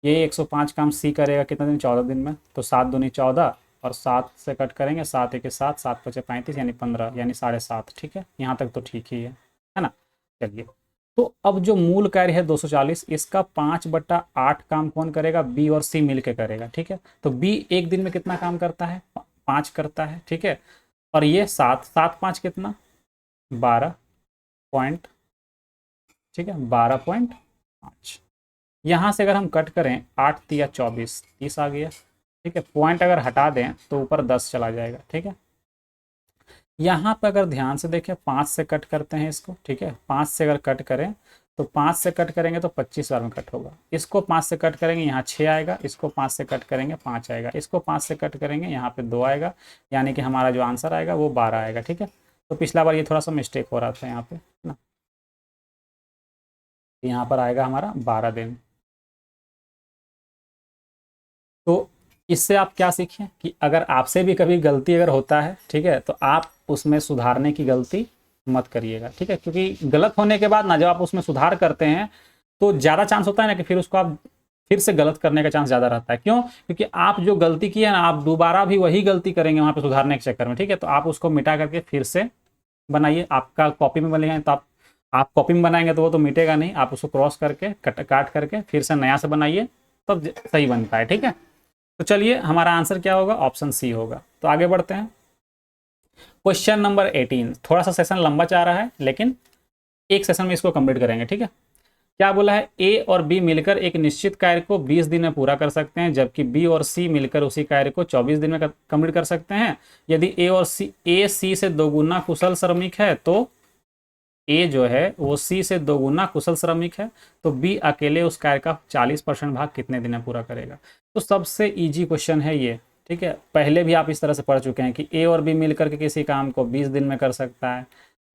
ये 105 काम सी करेगा कितने दिन, 14 दिन में, तो 7 दूनी 14 और 7 से कट करेंगे, 7 1 के 7, 7 5 35 यानी 15 यानी 7.5। ठीक है, यहाँ तक तो ठीक ही है ना। चलिए, तो अब जो मूल कार्य है 240, इसका 5/8 काम कौन करेगा, बी और सी मिल के करेगा। ठीक है, तो बी एक दिन में कितना काम करता है, 5 करता है। ठीक है, और ये 7 7 5 कितना 12 पॉइंट। ठीक है, 12.5, यहाँ से अगर हम कट करें 8 तिया 24, 30 आ गया। ठीक है, पॉइंट अगर हटा दें तो ऊपर 10 चला जाएगा। ठीक है, यहाँ पर अगर ध्यान से देखें 5 से कट करते हैं इसको। ठीक है, 5 से अगर कट करें तो 5 से कट करेंगे तो 25 बार में कट होगा। इसको 5 से कट करेंगे यहाँ 6 आएगा, इसको 5 से कट करेंगे 5 आएगा, इसको 5 से कट करेंगे यहाँ पे 2 आएगा, यानी कि हमारा जो आंसर आएगा वो 12 आएगा। ठीक है, तो पिछला बार ये थोड़ा सा मिस्टेक हो रहा था यहाँ पे ना, यहाँ पर आएगा हमारा 12 दिन। तो इससे आप क्या सीखें कि अगर आपसे भी कभी गलती अगर होता है, ठीक है, तो आप उसमें सुधारने की गलती मत करिएगा। ठीक है, क्योंकि गलत होने के बाद ना जब आप उसमें सुधार करते हैं तो ज़्यादा चांस होता है ना कि फिर उसको आप फिर से गलत करने का चांस ज़्यादा रहता है। क्यों? क्योंकि आप जो गलती की है ना, आप दोबारा भी वही गलती करेंगे वहाँ पे सुधारने के चक्कर में। ठीक है, तो आप उसको मिटा करके फिर से बनाइए। आपका कॉपी में बनेगा तो आप कॉपी में बनाएंगे तो वो तो मिटेगा नहीं, आप उसको क्रॉस करके काट करके फिर से नया से बनाइए, तब सही बनता है। ठीक है, तो चलिए हमारा आंसर क्या होगा, ऑप्शन सी होगा। तो आगे बढ़ते हैं, क्वेश्चन नंबर 18। थोड़ा सा सेशन लंबा चाह रहा है लेकिन एक सेशन में इसको कंप्लीट करेंगे। ठीक है, क्या बोला है, ए और बी मिलकर एक निश्चित कार्य को 20 दिन में पूरा कर सकते हैं, जबकि बी और सी मिलकर उसी कार्य को 24 दिन में कंप्लीट कर सकते हैं। यदि ए सी से दोगुना कुशल श्रमिक है तो ए जो है वो सी से दोगुना कुशल श्रमिक है, तो बी अकेले उस कार्य का 40% भाग कितने दिन में पूरा करेगा। तो सबसे इजी क्वेश्चन है ये। ठीक है, पहले भी आप इस तरह से पढ़ चुके हैं कि ए और बी मिलकर के किसी काम को 20 दिन में कर सकता है,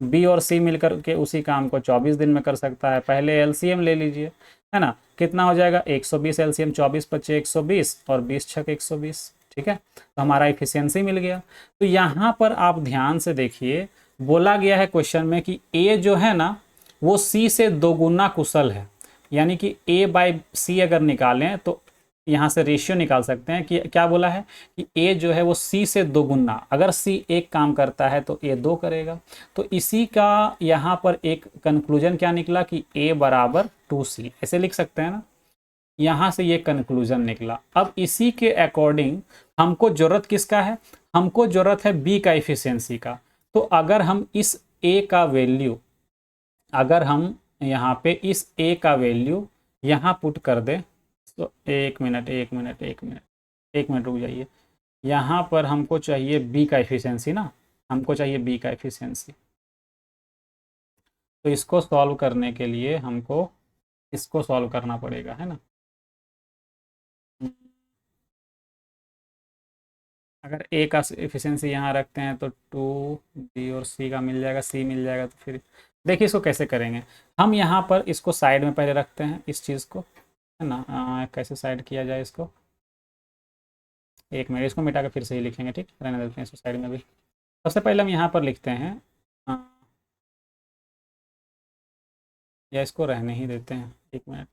बी और सी मिलकर के उसी काम को 24 दिन में कर सकता है। पहले एलसीएम ले लीजिए, है ना, कितना हो जाएगा 120 एलसीएम, 24 पच्चे 120 और 20 छक 120। ठीक है, तो हमारा इफिशियंसी मिल गया। तो यहाँ पर आप ध्यान से देखिए, बोला गया है क्वेश्चन में कि ए जो है ना वो सी से दोगुना कुशल है, यानी कि ए बाई सी अगर निकालें तो यहाँ से रेशियो निकाल सकते हैं कि क्या बोला है कि ए जो है वो सी से दोगुना, अगर सी एक काम करता है तो ए 2 करेगा। तो इसी का यहाँ पर एक कंक्लूजन क्या निकला कि ए बराबर 2c, ऐसे लिख सकते हैं ना, यहाँ से ये कंक्लूजन निकला। अब इसी के अकॉर्डिंग हमको जरूरत किसका है, हमको जरूरत है बी का इफिशियंसी का। तो अगर हम इस ए का वैल्यू, अगर हम यहाँ पे इस ए का वैल्यू यहाँ पुट कर दें तो एक मिनट रुक जाइए। यहाँ पर हमको चाहिए बी का एफिशिएंसी ना, हमको चाहिए बी का एफिशिएंसी। तो इसको सॉल्व करने के लिए हमको इसको सॉल्व करना पड़ेगा, है ना। अगर ए का एफिशिएंसी यहाँ रखते हैं तो 2 बी और सी का मिल जाएगा, सी मिल जाएगा। तो फिर देखिए इसको कैसे करेंगे, हम यहाँ पर इसको साइड में पहले रखते हैं इस चीज़ को, है ना। कैसे साइड किया जाए इसको, एक मिनट, इसको मिटा के फिर से ही लिखेंगे। ठीक, रहने देते हैं इसको साइड में भी। सबसे पहले हम यहाँ पर लिखते हैं या इसको रहने ही देते हैं, एक मिनट,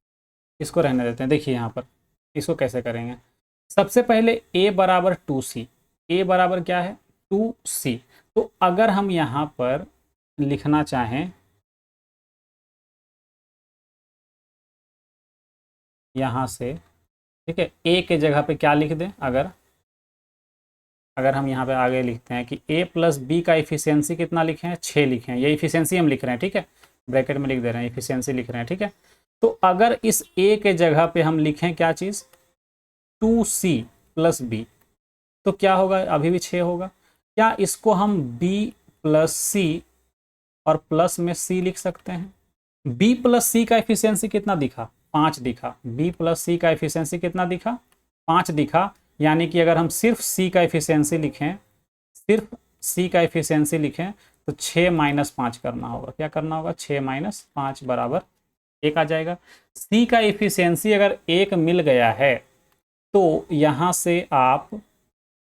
इसको रहने देते हैं। देखिए यहाँ पर इसको कैसे करेंगे, सबसे पहले a बराबर 2c, a बराबर क्या है 2c। तो अगर हम यहाँ पर लिखना चाहें, यहाँ से, ठीक है, a के जगह पे क्या लिख दें, अगर हम यहाँ पे आगे लिखते हैं कि a प्लस बी का इफिशियंसी कितना लिखे हैं, 6 लिखे हैं, ये इफिशियंसी हम लिख रहे हैं। ठीक है, ब्रैकेट में लिख दे रहे हैं, इफिशियंसी लिख रहे हैं। ठीक है, तो अगर इस a के जगह पे हम लिखें क्या चीज़ 2c प्लस बी, तो क्या होगा, अभी भी 6 होगा। क्या इसको हम b प्लस सी और प्लस में c लिख सकते हैं। b प्लस सी का एफिशिएंसी कितना दिखा, 5 दिखा। b प्लस सी का एफिशिएंसी कितना दिखा, 5 दिखा। यानी कि अगर हम सिर्फ c का एफिशिएंसी लिखें, सिर्फ c का एफिशिएंसी लिखें तो 6 माइनस 5 करना होगा। क्या करना होगा, 6 माइनस 5 बराबर 1 आ जाएगा। c का एफिशिएंसी अगर 1 मिल गया है तो यहाँ से आप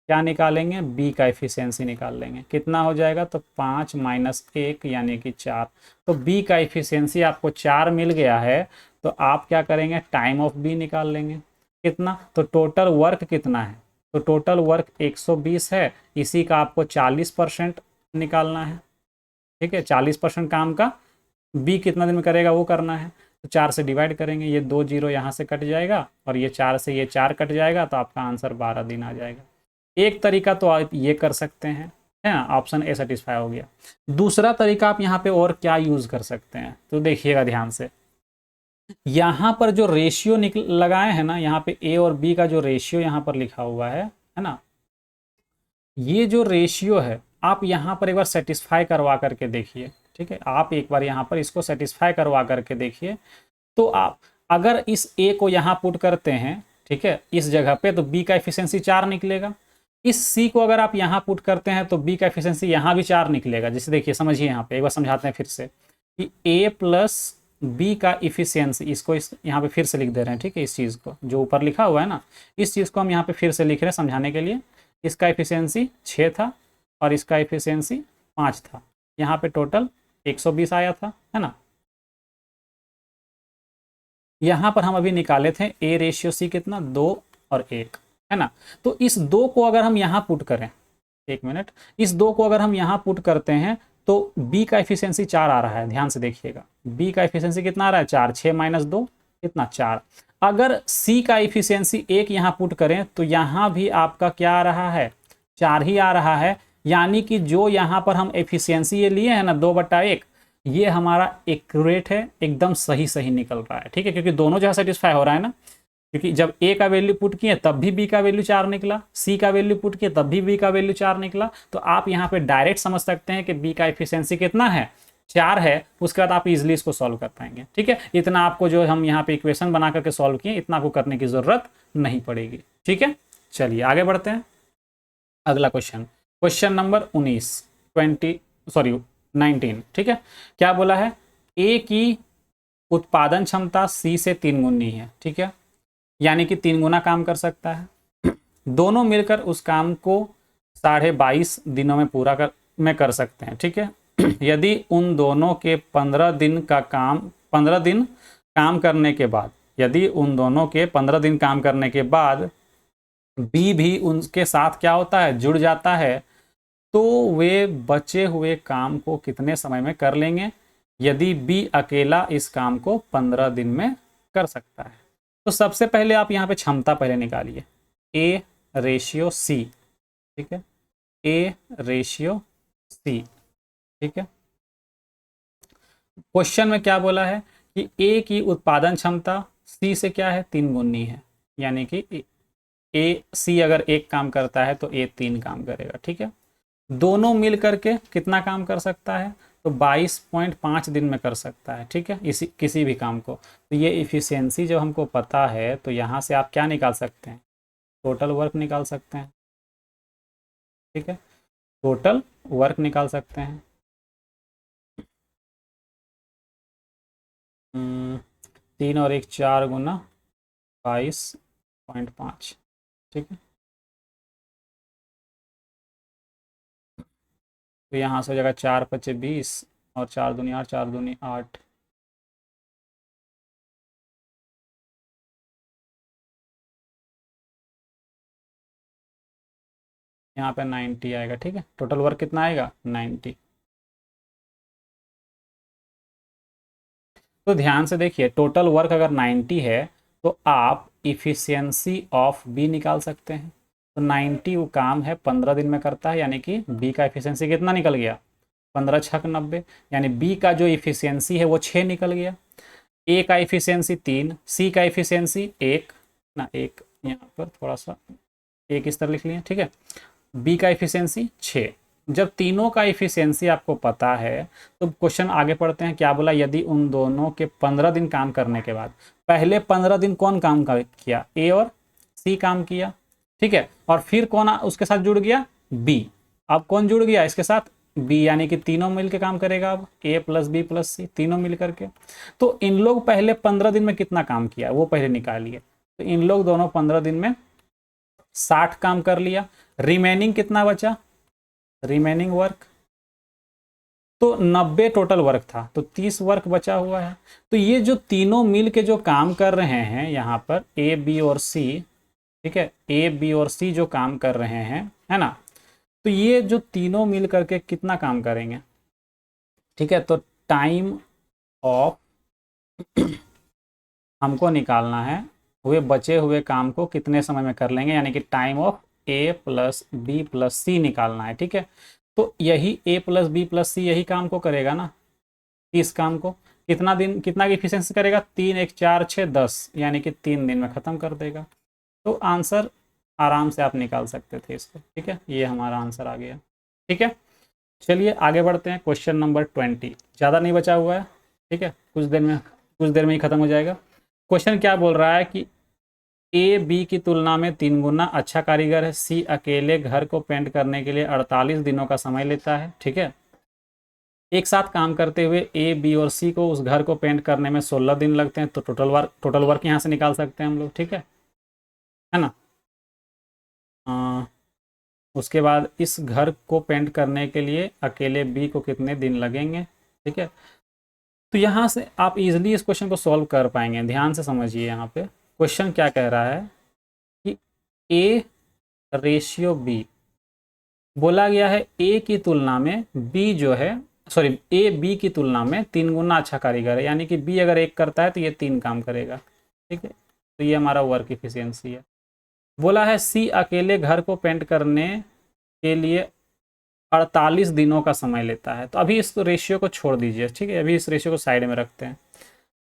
क्या निकालेंगे, b का एफिशिएंसी निकाल लेंगे। कितना हो जाएगा, तो 5 माइनस 1 यानी कि 4। तो b का एफिशिएंसी आपको 4 मिल गया है, तो आप क्या करेंगे, टाइम ऑफ b निकाल लेंगे। कितना, तो टोटल वर्क कितना है, तो टोटल वर्क 120 है, इसी का आपको 40% निकालना है। ठीक है, 40% काम का b कितना दिन में करेगा वो करना है। तो 4 से डिवाइड करेंगे, ये 2 जीरो यहाँ से कट जाएगा और ये 4 से ये 4 कट जाएगा, तो आपका आंसर 12 दिन आ जाएगा। एक तरीका तो आप ये कर सकते हैं, है ना, ऑप्शन ए सेटिस्फाई हो गया। दूसरा तरीका आप यहाँ पे और क्या यूज़ कर सकते हैं, तो देखिएगा ध्यान से। यहाँ पर जो रेशियो लगाए हैं ना, यहाँ पे ए और बी का जो रेशियो यहाँ पर लिखा हुआ है ना, ये जो रेशियो है आप यहाँ पर एक बार सेटिस्फाई करवा करके देखिए। ठीक है, आप एक बार यहाँ पर इसको सेटिस्फाई करवा करके देखिए। तो आप अगर इस ए को यहाँ पुट करते हैं, ठीक है, इस जगह पे, तो बी का एफिशिएंसी 4 निकलेगा। इस सी को अगर आप यहाँ पुट करते हैं तो बी का एफिशिएंसी यहाँ भी 4 निकलेगा। जैसे देखिए, समझिए, यहाँ पे एक बार समझाते हैं फिर से कि ए प्लस बी का इफिशियंसी, इसको यहाँ पे फिर से लिख दे रहे हैं। ठीक है, इस चीज़ को जो ऊपर लिखा हुआ है ना, इस चीज़ को हम यहाँ पे फिर से लिख रहे हैं समझाने के लिए। इसका एफिशिएंसी 6 था और इसका एफिशिएंसी 5 था। यहाँ पे टोटल 120 आया था, है ना। यहाँ पर हम अभी निकाले थे ए रेशियो सी कितना, 2 और 1, है ना। तो इस 2 को अगर हम यहाँ पुट करें, एक मिनट, इस 2 को अगर हम यहाँ पुट करते हैं तो बी का एफिशिएंसी 4 आ रहा है। ध्यान से देखिएगा, बी का एफिशिएंसी कितना आ रहा है, 4, 6 माइनस 2 कितना, 4। अगर सी का एफिशिएंसी 1 यहाँ पुट करें तो यहाँ भी आपका क्या आ रहा है, 4 ही आ रहा है। यानी कि जो यहाँ पर हम एफिशिएंसी ये लिए हैं ना, 2/1, ये हमारा एक्यूरेट है, एकदम सही सही निकल रहा है। ठीक है, क्योंकि दोनों जो है सेटिस्फाई हो रहा है ना, क्योंकि जब ए का वैल्यू पुट किए तब भी बी का वैल्यू 4 निकला, सी का वैल्यू पुट किए तब भी बी का वैल्यू 4 निकला। तो आप यहाँ पे डायरेक्ट समझ सकते हैं कि बी का एफिशिएंसी कितना है, 4 है। उसके बाद आप इजिली इसको सॉल्व कर पाएंगे। ठीक है, इतना आपको जो हम यहाँ पे इक्वेशन बना करके सॉल्व किए, इतना आपको करने की जरूरत नहीं पड़ेगी। ठीक है, चलिए आगे बढ़ते हैं। अगला क्वेश्चन, क्वेश्चन नंबर 19। ठीक है, क्या बोला है, ए की उत्पादन क्षमता सी से 3 गुनी है। ठीक है, यानी कि 3 गुना काम कर सकता है। दोनों मिलकर उस काम को 22.5 दिनों में पूरा कर सकते हैं। ठीक है, यदि उन दोनों के 15 दिन काम करने के बाद, यदि उन दोनों के 15 दिन काम करने के बाद बी भी उनके साथ क्या होता है, जुड़ जाता है, तो वे बचे हुए काम को कितने समय में कर लेंगे, यदि बी अकेला इस काम को 15 दिन में कर सकता है। तो सबसे पहले आप यहाँ पे क्षमता पहले निकालिए, ए रेशियो सी। ठीक है, ए रेशियो सी। ठीक है, क्वेश्चन में क्या बोला है कि ए की उत्पादन क्षमता सी से क्या है, 3 गुनी है। यानी कि ए सी अगर 1 काम करता है तो ए 3 काम करेगा। ठीक है, दोनों मिल करके कितना काम कर सकता है, तो 22.5 दिन में कर सकता है। ठीक है, इसी किसी भी काम को। तो ये इफिशियंसी जब हमको पता है तो यहाँ से आप क्या निकाल सकते हैं, टोटल वर्क निकाल सकते हैं। ठीक है, टोटल वर्क निकाल सकते हैं। 3 और 1 4 गुना 22.5। ठीक है, तो यहाँ से हो जाएगा 4 × 5 = 20 और 4 दूनी 8, 4 दूनी 8। यहाँ पे 90 आएगा। ठीक है, टोटल वर्क कितना आएगा, 90। तो ध्यान से देखिए, टोटल वर्क अगर 90 है तो आप इफिशियंसी ऑफ बी निकाल सकते हैं। तो 90 वो काम है 15 दिन में करता है, यानी कि बी का इफिशियंसी कितना निकल गया, 15 × 6 = 90। यानी बी का जो इफिशियंसी है वो 6 निकल गया। ए का इफिशियंसी 3, सी का इफिशियंसी 1 ना, 1 यहाँ पर थोड़ा सा एक इस तरह लिख लिए। ठीक है, बी का इफिशियंसी 6। जब तीनों का इफिशियंसी आपको पता है तो क्वेश्चन आगे पढ़ते हैं। क्या बोला, यदि उन दोनों के 15 दिन काम करने के बाद, पहले 15 दिन कौन काम किया, ए और सी काम किया। ठीक है, और फिर कौन उसके साथ जुड़ गया, बी। अब कौन जुड़ गया इसके साथ, बी, यानी कि तीनों मिलकर काम करेगा। अब ए प्लस बी प्लस सी तीनों मिल करके। तो इन लोग पहले 15 दिन में कितना काम किया वो पहले निकालिए। तो इन लोग दोनों 15 दिन में 60 काम कर लिया। रिमेनिंग कितना बचा, रिमेनिंग वर्क तो 90 टोटल वर्क था, तो 30 वर्क बचा हुआ है। तो ये जो तीनों मिल के जो काम कर रहे हैं यहाँ पर, ए बी और सी, ठीक है, ए बी और सी जो काम कर रहे हैं, है ना, तो ये जो तीनों मिल करके कितना काम करेंगे। ठीक है, तो टाइम ऑफ हमको निकालना है, हुए बचे हुए काम को कितने समय में कर लेंगे, यानी कि time of A plus B plus C निकालना है। ठीक है, तो यही A plus B plus C यही काम को करेगा ना, इस काम को। कितना दिन, कितना की इफिशियंसी करेगा, 3 1 4 6 10, यानी कि 3 दिन में ख़त्म कर देगा। तो आंसर आराम से आप निकाल सकते थे इसको, ठीक है, ये हमारा आंसर आ गया। ठीक है, चलिए आगे बढ़ते हैं। क्वेश्चन नंबर 20, ज़्यादा नहीं बचा हुआ है, ठीक है, कुछ देर में ही ख़त्म हो जाएगा। क्वेश्चन क्या बोल रहा है कि ए बी की तुलना में 3 गुना अच्छा कारीगर है, सी अकेले घर को पेंट करने के लिए 48 दिनों का समय लेता है। ठीक है, एक साथ काम करते हुए ए बी और सी को उस घर को पेंट करने में 16 दिन लगते हैं। तो टोटल वर्क यहाँ से निकाल सकते हैं हम लोग, ठीक है ना। उसके बाद इस घर को पेंट करने के लिए अकेले बी को कितने दिन लगेंगे। ठीक है, तो यहाँ से आप इजीली इस क्वेश्चन को सॉल्व कर पाएंगे। ध्यान से समझिए, यहाँ पे क्वेश्चन क्या कह रहा है कि ए रेशियो बी, बोला गया है ए की तुलना में बी जो है, सॉरी ए बी की तुलना में 3 गुना अच्छा कारीगर है, यानी कि बी अगर 1 करता है तो ये 3 काम करेगा। ठीक है, तो ये हमारा वर्क इफिशियंसी है। बोला है सी अकेले घर को पेंट करने के लिए 48 दिनों का समय लेता है। तो अभी इस रेशियो को छोड़ दीजिए, ठीक है, अभी इस रेशियो को साइड में रखते हैं।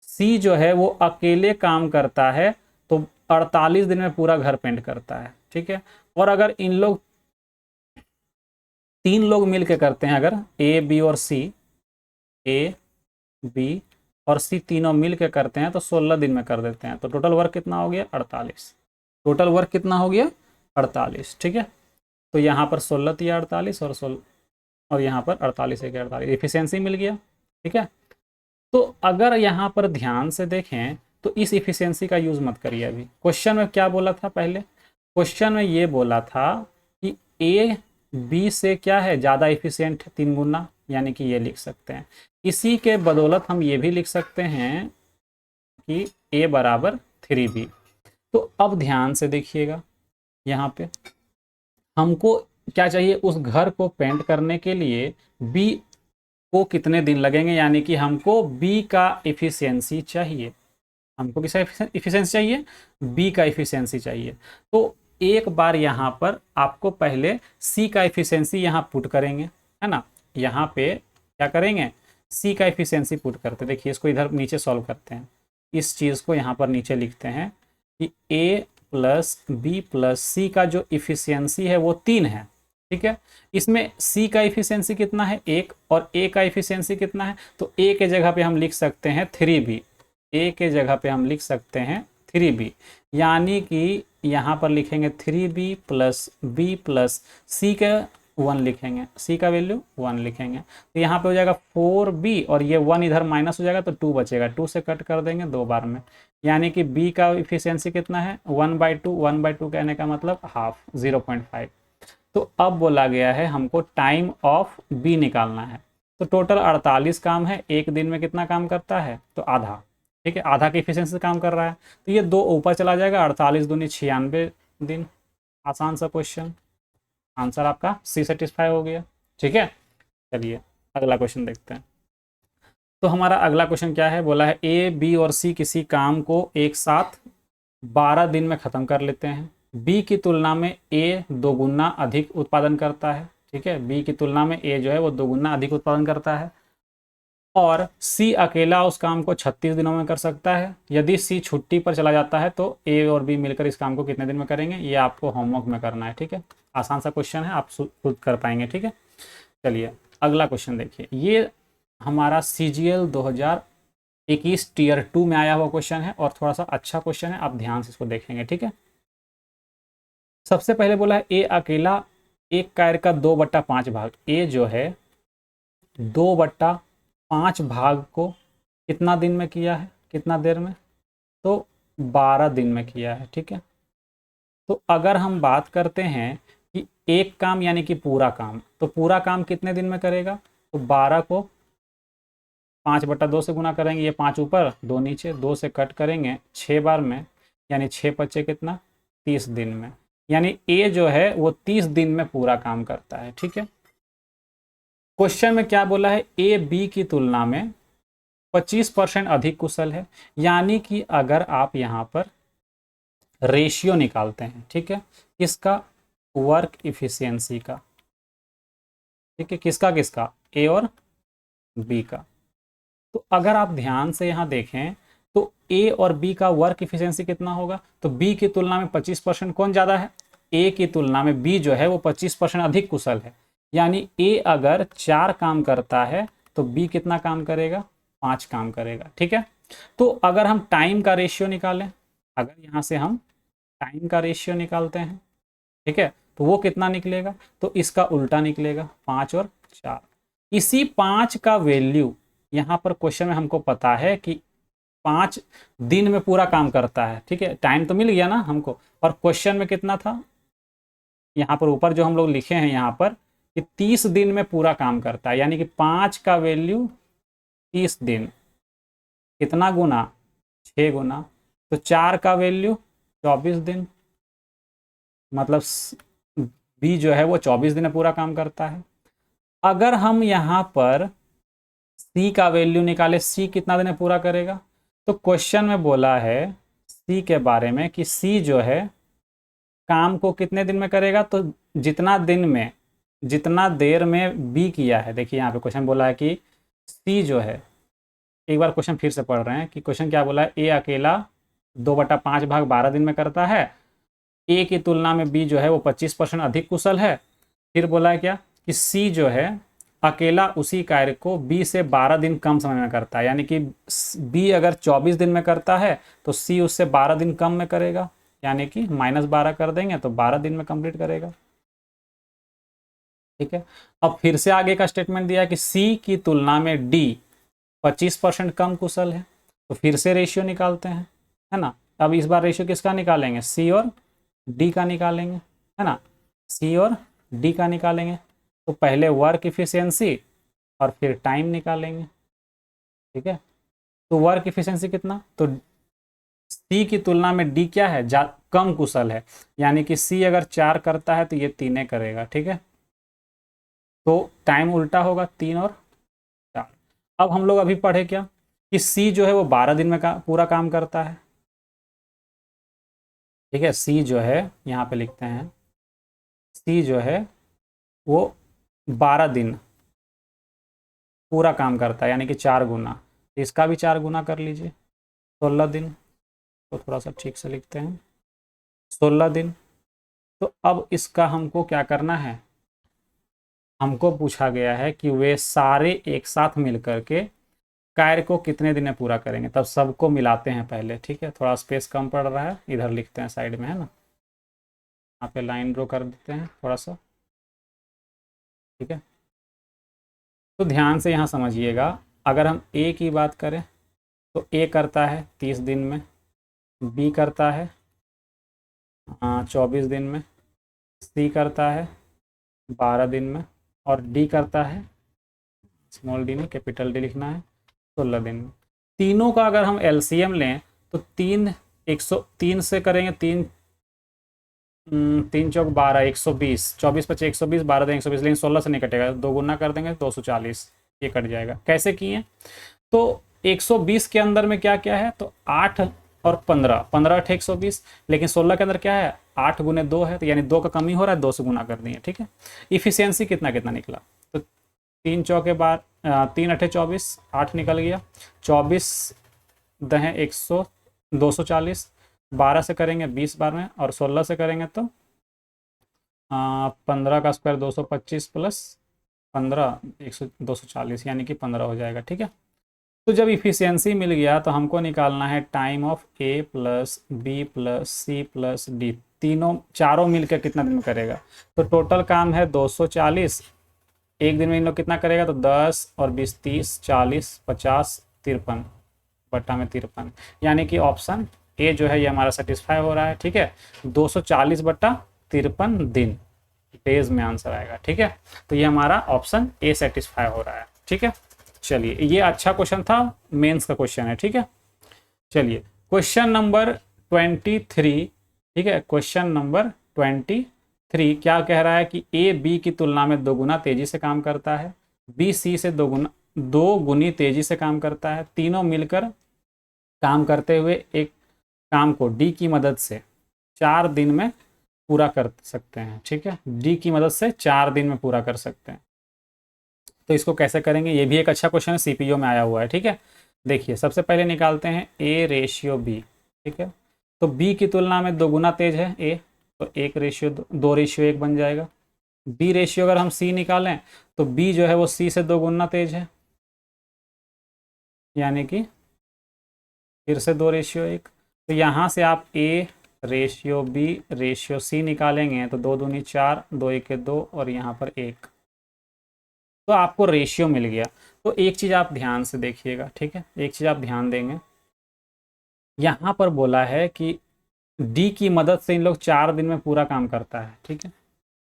सी जो है वो अकेले काम करता है, तो 48 दिन में पूरा घर पेंट करता है। ठीक है, और अगर इन लोग 3 लोग मिलकर करते हैं, अगर ए बी और सी, ए बी और सी तीनों मिलकर करते हैं तो 16 दिन में कर देते हैं। तो टोटल वर्क कितना हो गया, 48। टोटल वर्क कितना हो गया, 48। ठीक है, तो यहाँ पर 16 या 48 और 16 और यहाँ पर 48 एक 48, इफिशियंसी मिल गया। ठीक है, तो अगर यहाँ पर ध्यान से देखें तो इस इफिशियंसी का यूज़ मत करिए। अभी क्वेश्चन में क्या बोला था, पहले क्वेश्चन में ये बोला था कि ए बी से क्या है, ज़्यादा इफिशियंट है, 3 गुना, यानी कि ये लिख सकते हैं। इसी के बदौलत हम ये भी लिख सकते हैं कि ए बराबर 3b। तो अब ध्यान से देखिएगा, यहाँ पे हमको क्या चाहिए, उस घर को पेंट करने के लिए बी को कितने दिन लगेंगे, यानी कि हमको बी का इफिशियंसी चाहिए। हमको किसका इफिशियंसी चाहिए, बी का इफिशियंसी चाहिए। तो एक बार यहाँ पर आपको पहले सी का इफिशियंसी यहाँ पुट करेंगे, है ना। यहाँ पे क्या करेंगे, सी का इफिशियंसी पुट करते, देखिए इसको इधर नीचे सॉल्व करते हैं। इस चीज़ को यहाँ पर नीचे लिखते हैं कि ए प्लस बी प्लस सी का जो इफिशियंसी है वो 3 है। ठीक है, इसमें सी का इफिशियंसी कितना है, 1, और ए का इफिशियंसी कितना है, तो ए के जगह पे हम लिख सकते हैं 3b। ए के जगह पे हम लिख सकते हैं 3b, यानी कि यहाँ पर लिखेंगे 3b प्लस बी प्लस सी का 1 लिखेंगे, सी का वैल्यू 1 लिखेंगे। तो यहाँ पे हो जाएगा 4b, और ये 1 इधर माइनस हो जाएगा तो 2 बचेगा, 2 से कट कर देंगे 2 बार में, यानी कि b का इफिशियंसी कितना है, 1/2। 1/2 कहने का मतलब हाफ, 0.5। तो अब बोला गया है हमको टाइम ऑफ बी निकालना है। तो टोटल 48 काम है, एक दिन में कितना काम करता है, तो आधा। ठीक है, आधा की इफिशियंसी से काम कर रहा है, तो ये 2 ऊपर चला जाएगा, 48 दूनी 96 दिन। आसान सा क्वेश्चन, आंसर आपका सी सेटिस्फाई हो गया। ठीक है, चलिए अगला क्वेश्चन देखते हैं। तो हमारा अगला क्वेश्चन क्या है, बोला है ए बी और सी किसी काम को एक साथ 12 दिन में ख़त्म कर लेते हैं। बी की तुलना में ए 2 गुना अधिक उत्पादन करता है। ठीक है, बी की तुलना में ए जो है वो 2 गुना अधिक उत्पादन करता है, और सी अकेला उस काम को 36 दिनों में कर सकता है। यदि सी छुट्टी पर चला जाता है तो ए और बी मिलकर इस काम को कितने दिन में करेंगे, ये आपको होमवर्क में करना है। ठीक है, आसान सा क्वेश्चन है, आप खुद कर पाएंगे। ठीक है, चलिए अगला क्वेश्चन देखिए। ये हमारा CGL 2021 टीयर 2 में आया हुआ क्वेश्चन है, और थोड़ा सा अच्छा क्वेश्चन है, आप ध्यान से इसको देखेंगे। ठीक है, सबसे पहले बोला है ए अकेला एक कार्य का 2/5 भाग, ए जो है 2/5 भाग को कितना दिन में किया है, कितना देर में, तो 12 दिन में किया है। ठीक है, तो अगर हम बात करते हैं कि एक काम यानी कि पूरा काम, तो पूरा काम कितने दिन में करेगा, तो 12 को 5/2 से गुना करेंगे, ये 5 ऊपर 2 नीचे, 2 से कट करेंगे 6 बार में, यानी 6 बचे कितना, 30 दिन में, यानी ए जो है वो 30 दिन में पूरा काम करता है। ठीक है, क्वेश्चन में क्या बोला है, ए बी की तुलना में 25% अधिक कुशल है, यानी कि अगर आप यहाँ पर रेशियो निकालते हैं, ठीक है, किसका, वर्क इफिशियंसी का। ठीक है, किसका किसका, ए और बी का। तो अगर आप ध्यान से यहाँ देखें तो ए और बी का वर्क इफिशियंसी कितना होगा, तो बी की तुलना में 25% कौन ज़्यादा है, ए की तुलना में बी जो है वो 25% अधिक कुशल है। यानी ए अगर 4 काम करता है तो बी कितना काम करेगा, 5 काम करेगा। ठीक है, तो अगर हम टाइम का रेशियो निकालें, अगर यहाँ से हम टाइम का रेशियो निकालते हैं, ठीक है, तो वो कितना निकलेगा, तो इसका उल्टा निकलेगा, 5 और 4। इसी 5 का वैल्यू यहाँ पर क्वेश्चन में हमको पता है कि 5 दिन में पूरा काम करता है। ठीक है, टाइम तो मिल गया ना हमको, और क्वेश्चन में कितना था, यहाँ पर ऊपर जो हम लोग लिखे हैं यहाँ पर कि 30 दिन में पूरा काम करता है। यानी कि 5 का वैल्यू 30 दिन, कितना गुना, 6 गुना, तो 4 का वैल्यू 24 दिन, मतलब बी जो है वो 24 दिन में पूरा काम करता है। अगर हम यहाँ पर सी का वैल्यू निकाले, सी कितना दिन में पूरा करेगा, तो क्वेश्चन में बोला है सी के बारे में कि सी जो है काम को कितने दिन में करेगा, तो जितना दिन में, जितना देर में बी किया है। देखिए यहाँ पे क्वेश्चन बोला है कि सी जो है, एक बार क्वेश्चन फिर से पढ़ रहे हैं कि क्वेश्चन क्या बोला है, ए अकेला 2/5 भाग 12 दिन में करता है, ए की तुलना में बी जो है वो 25% अधिक कुशल है। फिर बोला है क्या कि सी जो है अकेला उसी कार्य को बी से 12 दिन कम समय में करता है। यानी कि बी अगर 24 दिन में करता है तो सी उससे 12 दिन कम में करेगा, यानी कि -12 कर देंगे तो 12 दिन में कंप्लीट करेगा। ठीक है, अब फिर से आगे का स्टेटमेंट दिया है कि सी की तुलना में डी 25% कम कुशल है, तो फिर से रेशियो निकालते हैं, है ना। अब इस बार रेशियो किसका निकालेंगे, सी और डी का निकालेंगे, है ना, सी और डी का निकालेंगे। तो पहले वर्क इफिशियंसी और फिर टाइम निकालेंगे। ठीक है, तो वर्क इफिशियंसी कितना, तो सी की तुलना में डी क्या है, कम कुशल है। यानी कि सी अगर 4 करता है तो ये 3 करेगा। ठीक है, तो टाइम उल्टा होगा, 3 और 4। अब हम लोग अभी पढ़े क्या कि सी जो है वो 12 दिन में पूरा काम करता है। ठीक है, सी जो है यहाँ पे लिखते हैं, सी जो है वो 12 दिन पूरा काम करता है, यानी कि 4 गुना। इसका भी 4 गुना कर लीजिए, 16 दिन। तो थोड़ा सा ठीक से लिखते हैं, 16 दिन। तो अब इसका हमको क्या करना है, हमको पूछा गया है कि वे सारे एक साथ मिल करके कार्य को कितने दिन में पूरा करेंगे। तब सबको मिलाते हैं पहले। ठीक है, थोड़ा स्पेस कम पड़ रहा है, इधर लिखते हैं साइड में, है ना, यहाँ पे लाइन ड्रॉ कर देते हैं थोड़ा सा। ठीक है, तो ध्यान से यहाँ समझिएगा, अगर हम ए की बात करें तो ए करता है 30 दिन में, बी करता है 24 दिन में, सी करता है 12 दिन में, और डी करता है, स्मॉल डी नहीं कैपिटल डी लिखना है, 16 दिन में। तीनों का अगर हम एलसीएम लें तो 103 से करेंगे, 3 चौक 12, 120, 24 25 120, 12 दिन 120, लेकिन 16 से नहीं कटेगा, 2 गुना कर देंगे 240, ये कट जाएगा। कैसे किए, तो 120 के अंदर में क्या क्या है, तो 8 और 15, 15 8 120, लेकिन 16 के अंदर क्या है, 8 गुने 2 है, तो यानी 2 का कमी हो रहा है, 2 से गुना कर दिए। ठीक है, इफिशियंसी कितना कितना निकला, तो 3 चौके 12, 3 8 24, 8 निकल गया, 24 दहें 100, 240, 12 से करेंगे 20 बार में, और 16 से करेंगे तो 15 का स्क्वायर 225 प्लस 15 240, यानी कि 15 हो जाएगा। ठीक है, तो जब इफिशियंसी मिल गया तो हमको निकालना है time of A plus B plus C plus D, चारों मिलकर कितना दिन में करेगा। तो टोटल काम है 240, एक दिन में इन लोग कितना करेगा, तो 10 और 20 30 40 50 53 बट्टा में 53, यानी कि ऑप्शन ए जो है ये हमारा सेटिस्फाई हो रहा है। ठीक है, 240 बट्टा 53 दिन डेज में आंसर आएगा। ठीक है, तो ये हमारा ऑप्शन ए सेटिस्फाई हो रहा है। ठीक है, चलिए ये अच्छा क्वेश्चन था, मेंस का क्वेश्चन है। ठीक है, चलिए क्वेश्चन नंबर 23। ठीक है, क्वेश्चन नंबर 23 क्या कह रहा है कि ए बी की तुलना में 2 गुना तेजी से काम करता है, बी सी से 2 गुनी तेजी से काम करता है, तीनों मिलकर काम करते हुए एक काम को डी की मदद से 4 दिन में पूरा कर सकते हैं। ठीक है, डी की मदद से 4 दिन में पूरा कर सकते हैं। तो इसको कैसे करेंगे, ये भी एक अच्छा क्वेश्चन है, सीपीओ में आया हुआ है। ठीक है, देखिए सबसे पहले निकालते हैं A रेशियो B। ठीक है, तो B की तुलना में 2 गुना तेज है A, तो 1 रेशियो 2 रेशियो 1 बन जाएगा। B रेशियो अगर हम C निकालें तो B जो है वो C से 2 गुना तेज है, यानी कि फिर से 2 रेशियो 1। तो यहाँ से आप A ratio B ratio C निकालेंगे तो 2 दूनी 4, 2 1 2 और यहाँ पर 1, तो आपको रेशियो मिल गया। तो एक चीज़ आप ध्यान से देखिएगा, ठीक है, एक चीज़ आप ध्यान देंगे, यहाँ पर बोला है कि डी की मदद से इन लोग 4 दिन में पूरा काम करता है। ठीक है,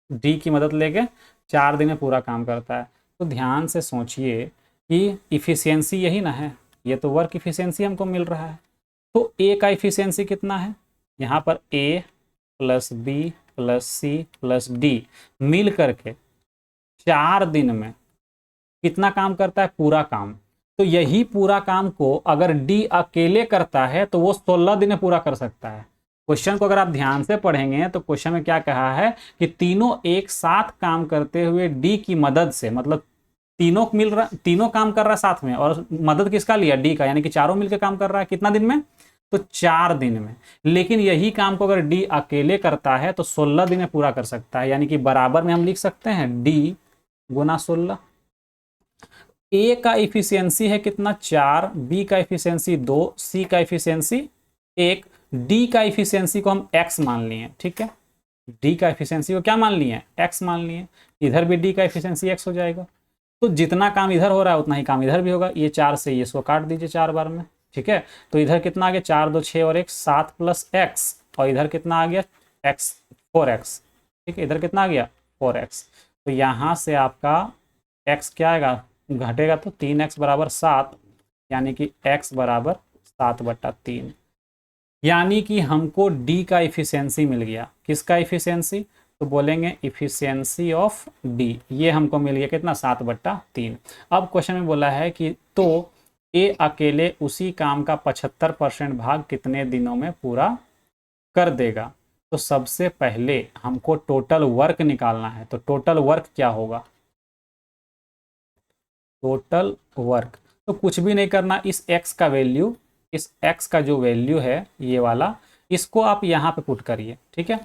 डी की मदद लेके 4 दिन में पूरा काम करता है। तो ध्यान से सोचिए कि इफ़िशियंसी यही ना है, ये तो वर्क इफ़िशियंसी हमको मिल रहा है। तो ए का इफ़िशियंसी कितना है, यहाँ पर A plus B plus C plus D मिल करके 4 दिन में कितना काम करता है, पूरा काम। तो यही पूरा काम को अगर डी अकेले करता है तो वो 16 दिन में पूरा कर सकता है। क्वेश्चन को अगर आप ध्यान से पढ़ेंगे तो क्वेश्चन में क्या कहा है कि तीनों एक साथ काम करते हुए डी की मदद से, मतलब तीनों काम कर रहा है साथ में, और मदद किसका लिया, डी का, यानी कि चारों मिलकर काम कर रहा है कितना दिन में, तो 4 दिन में। लेकिन यही काम को अगर डी अकेले करता है तो 16 दिन में पूरा कर सकता है, यानी कि बराबर में हम लिख सकते हैं डी गुना 16। ए का इफिशियंसी है कितना, 4, बी का इफिशियंसी 2, सी का इफिशियंसी 1, डी का इफिशियंसी को हम x मान लिए। ठीक है, डी का इफिशियंसी को क्या मान लिए, x मान लिए। इधर भी डी का इफिशियंसी x हो जाएगा। तो जितना काम इधर हो रहा है उतना ही काम इधर भी होगा। ये 4 से ये इसको काट दीजिए 4 बार में। ठीक है, तो इधर कितना आ गया, 4 2 6 और 1 7 प्लस x, और इधर कितना आ गया x 4x। ठीक है, इधर कितना आ गया 4x। तो यहाँ से आपका x क्या आएगा, घटेगा तो 3x बराबर 7, यानी कि x बराबर 7/3। यानी कि हमको d का इफिशियंसी मिल गया। किसका इफिशियंसी, तो बोलेंगे इफिशियंसी ऑफ d, ये हमको मिल गया कितना, 7/3। अब क्वेश्चन में बोला है कि तो a अकेले उसी काम का 75% भाग कितने दिनों में पूरा कर देगा। तो सबसे पहले हमको टोटल वर्क निकालना है। तो टोटल वर्क क्या होगा, टोटल वर्क, तो कुछ भी नहीं करना, इस x का वैल्यू, इस x का जो वैल्यू है ये वाला, इसको आप यहाँ पे पुट करिए। ठीक है,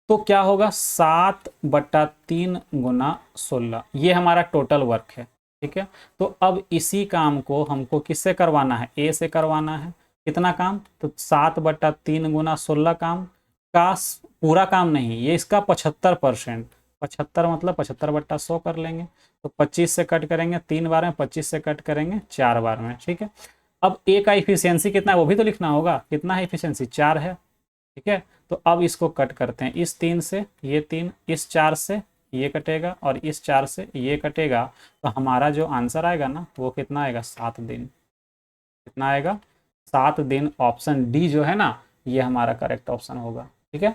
तो क्या होगा 7/3 गुना 16, ये हमारा टोटल वर्क है। ठीक है, तो अब इसी काम को हमको किससे करवाना है, a से करवाना है। कितना काम, तो 7/3 गुना 16 काम का पूरा काम नहीं, ये इसका 75%। 75 मतलब 75/100 कर लेंगे। तो 25 से कट करेंगे 3 बार में, 25 से कट करेंगे 4 बार में। ठीक है, अब ए का इफिशियंसी कितना है वो भी तो लिखना होगा, कितना है इफिशियंसी, 4 है। ठीक है, तो अब इसको कट करते हैं, इस 3 से ये 3, इस 4 से ये कटेगा और इस 4 से ये कटेगा। तो हमारा जो आंसर आएगा ना वो कितना आएगा, 7 दिन। कितना आएगा, 7 दिन। ऑप्शन डी जो है ना ये हमारा करेक्ट ऑप्शन होगा। ठीक है,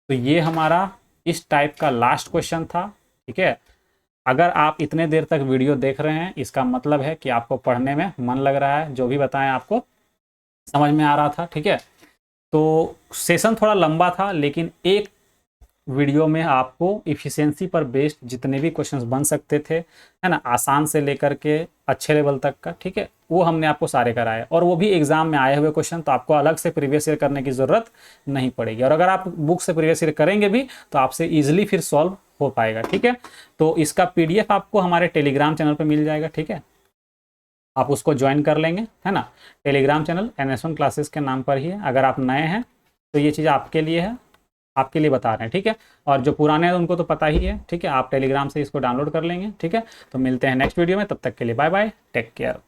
तो ये हमारा इस टाइप का लास्ट क्वेश्चन था। ठीक है, अगर आप इतने देर तक वीडियो देख रहे हैं इसका मतलब है कि आपको पढ़ने में मन लग रहा है, जो भी बताएं आपको समझ में आ रहा था। ठीक है, तो सेशन थोड़ा लंबा था लेकिन एक वीडियो में आपको इफिशियंसी पर बेस्ड जितने भी क्वेश्चंस बन सकते थे, है ना, आसान से लेकर के अच्छे लेवल तक का, ठीक है, वो हमने आपको सारे कराए, और वो भी एग्जाम में आए हुए क्वेश्चन, तो आपको अलग से प्रीवियस ईयर करने की ज़रूरत नहीं पड़ेगी। और अगर आप बुक से प्रीवियस ईयर करेंगे भी तो आपसे ईजिली फिर सॉल्व हो पाएगा। ठीक है, तो इसका PDF आपको हमारे टेलीग्राम चैनल पर मिल जाएगा। ठीक है, आप उसको ज्वाइन कर लेंगे, है ना। टेलीग्राम चैनल NS1 क्लासेस के नाम पर ही है। अगर आप नए हैं तो ये चीज़ आपके लिए है, आपके लिए बता रहे हैं। ठीक है, और जो पुराने हैं उनको तो पता ही है। ठीक है, आप टेलीग्राम से इसको डाउनलोड कर लेंगे। ठीक है, तो मिलते हैं नेक्स्ट वीडियो में, तब तक के लिए बाय बाय, टेक केयर।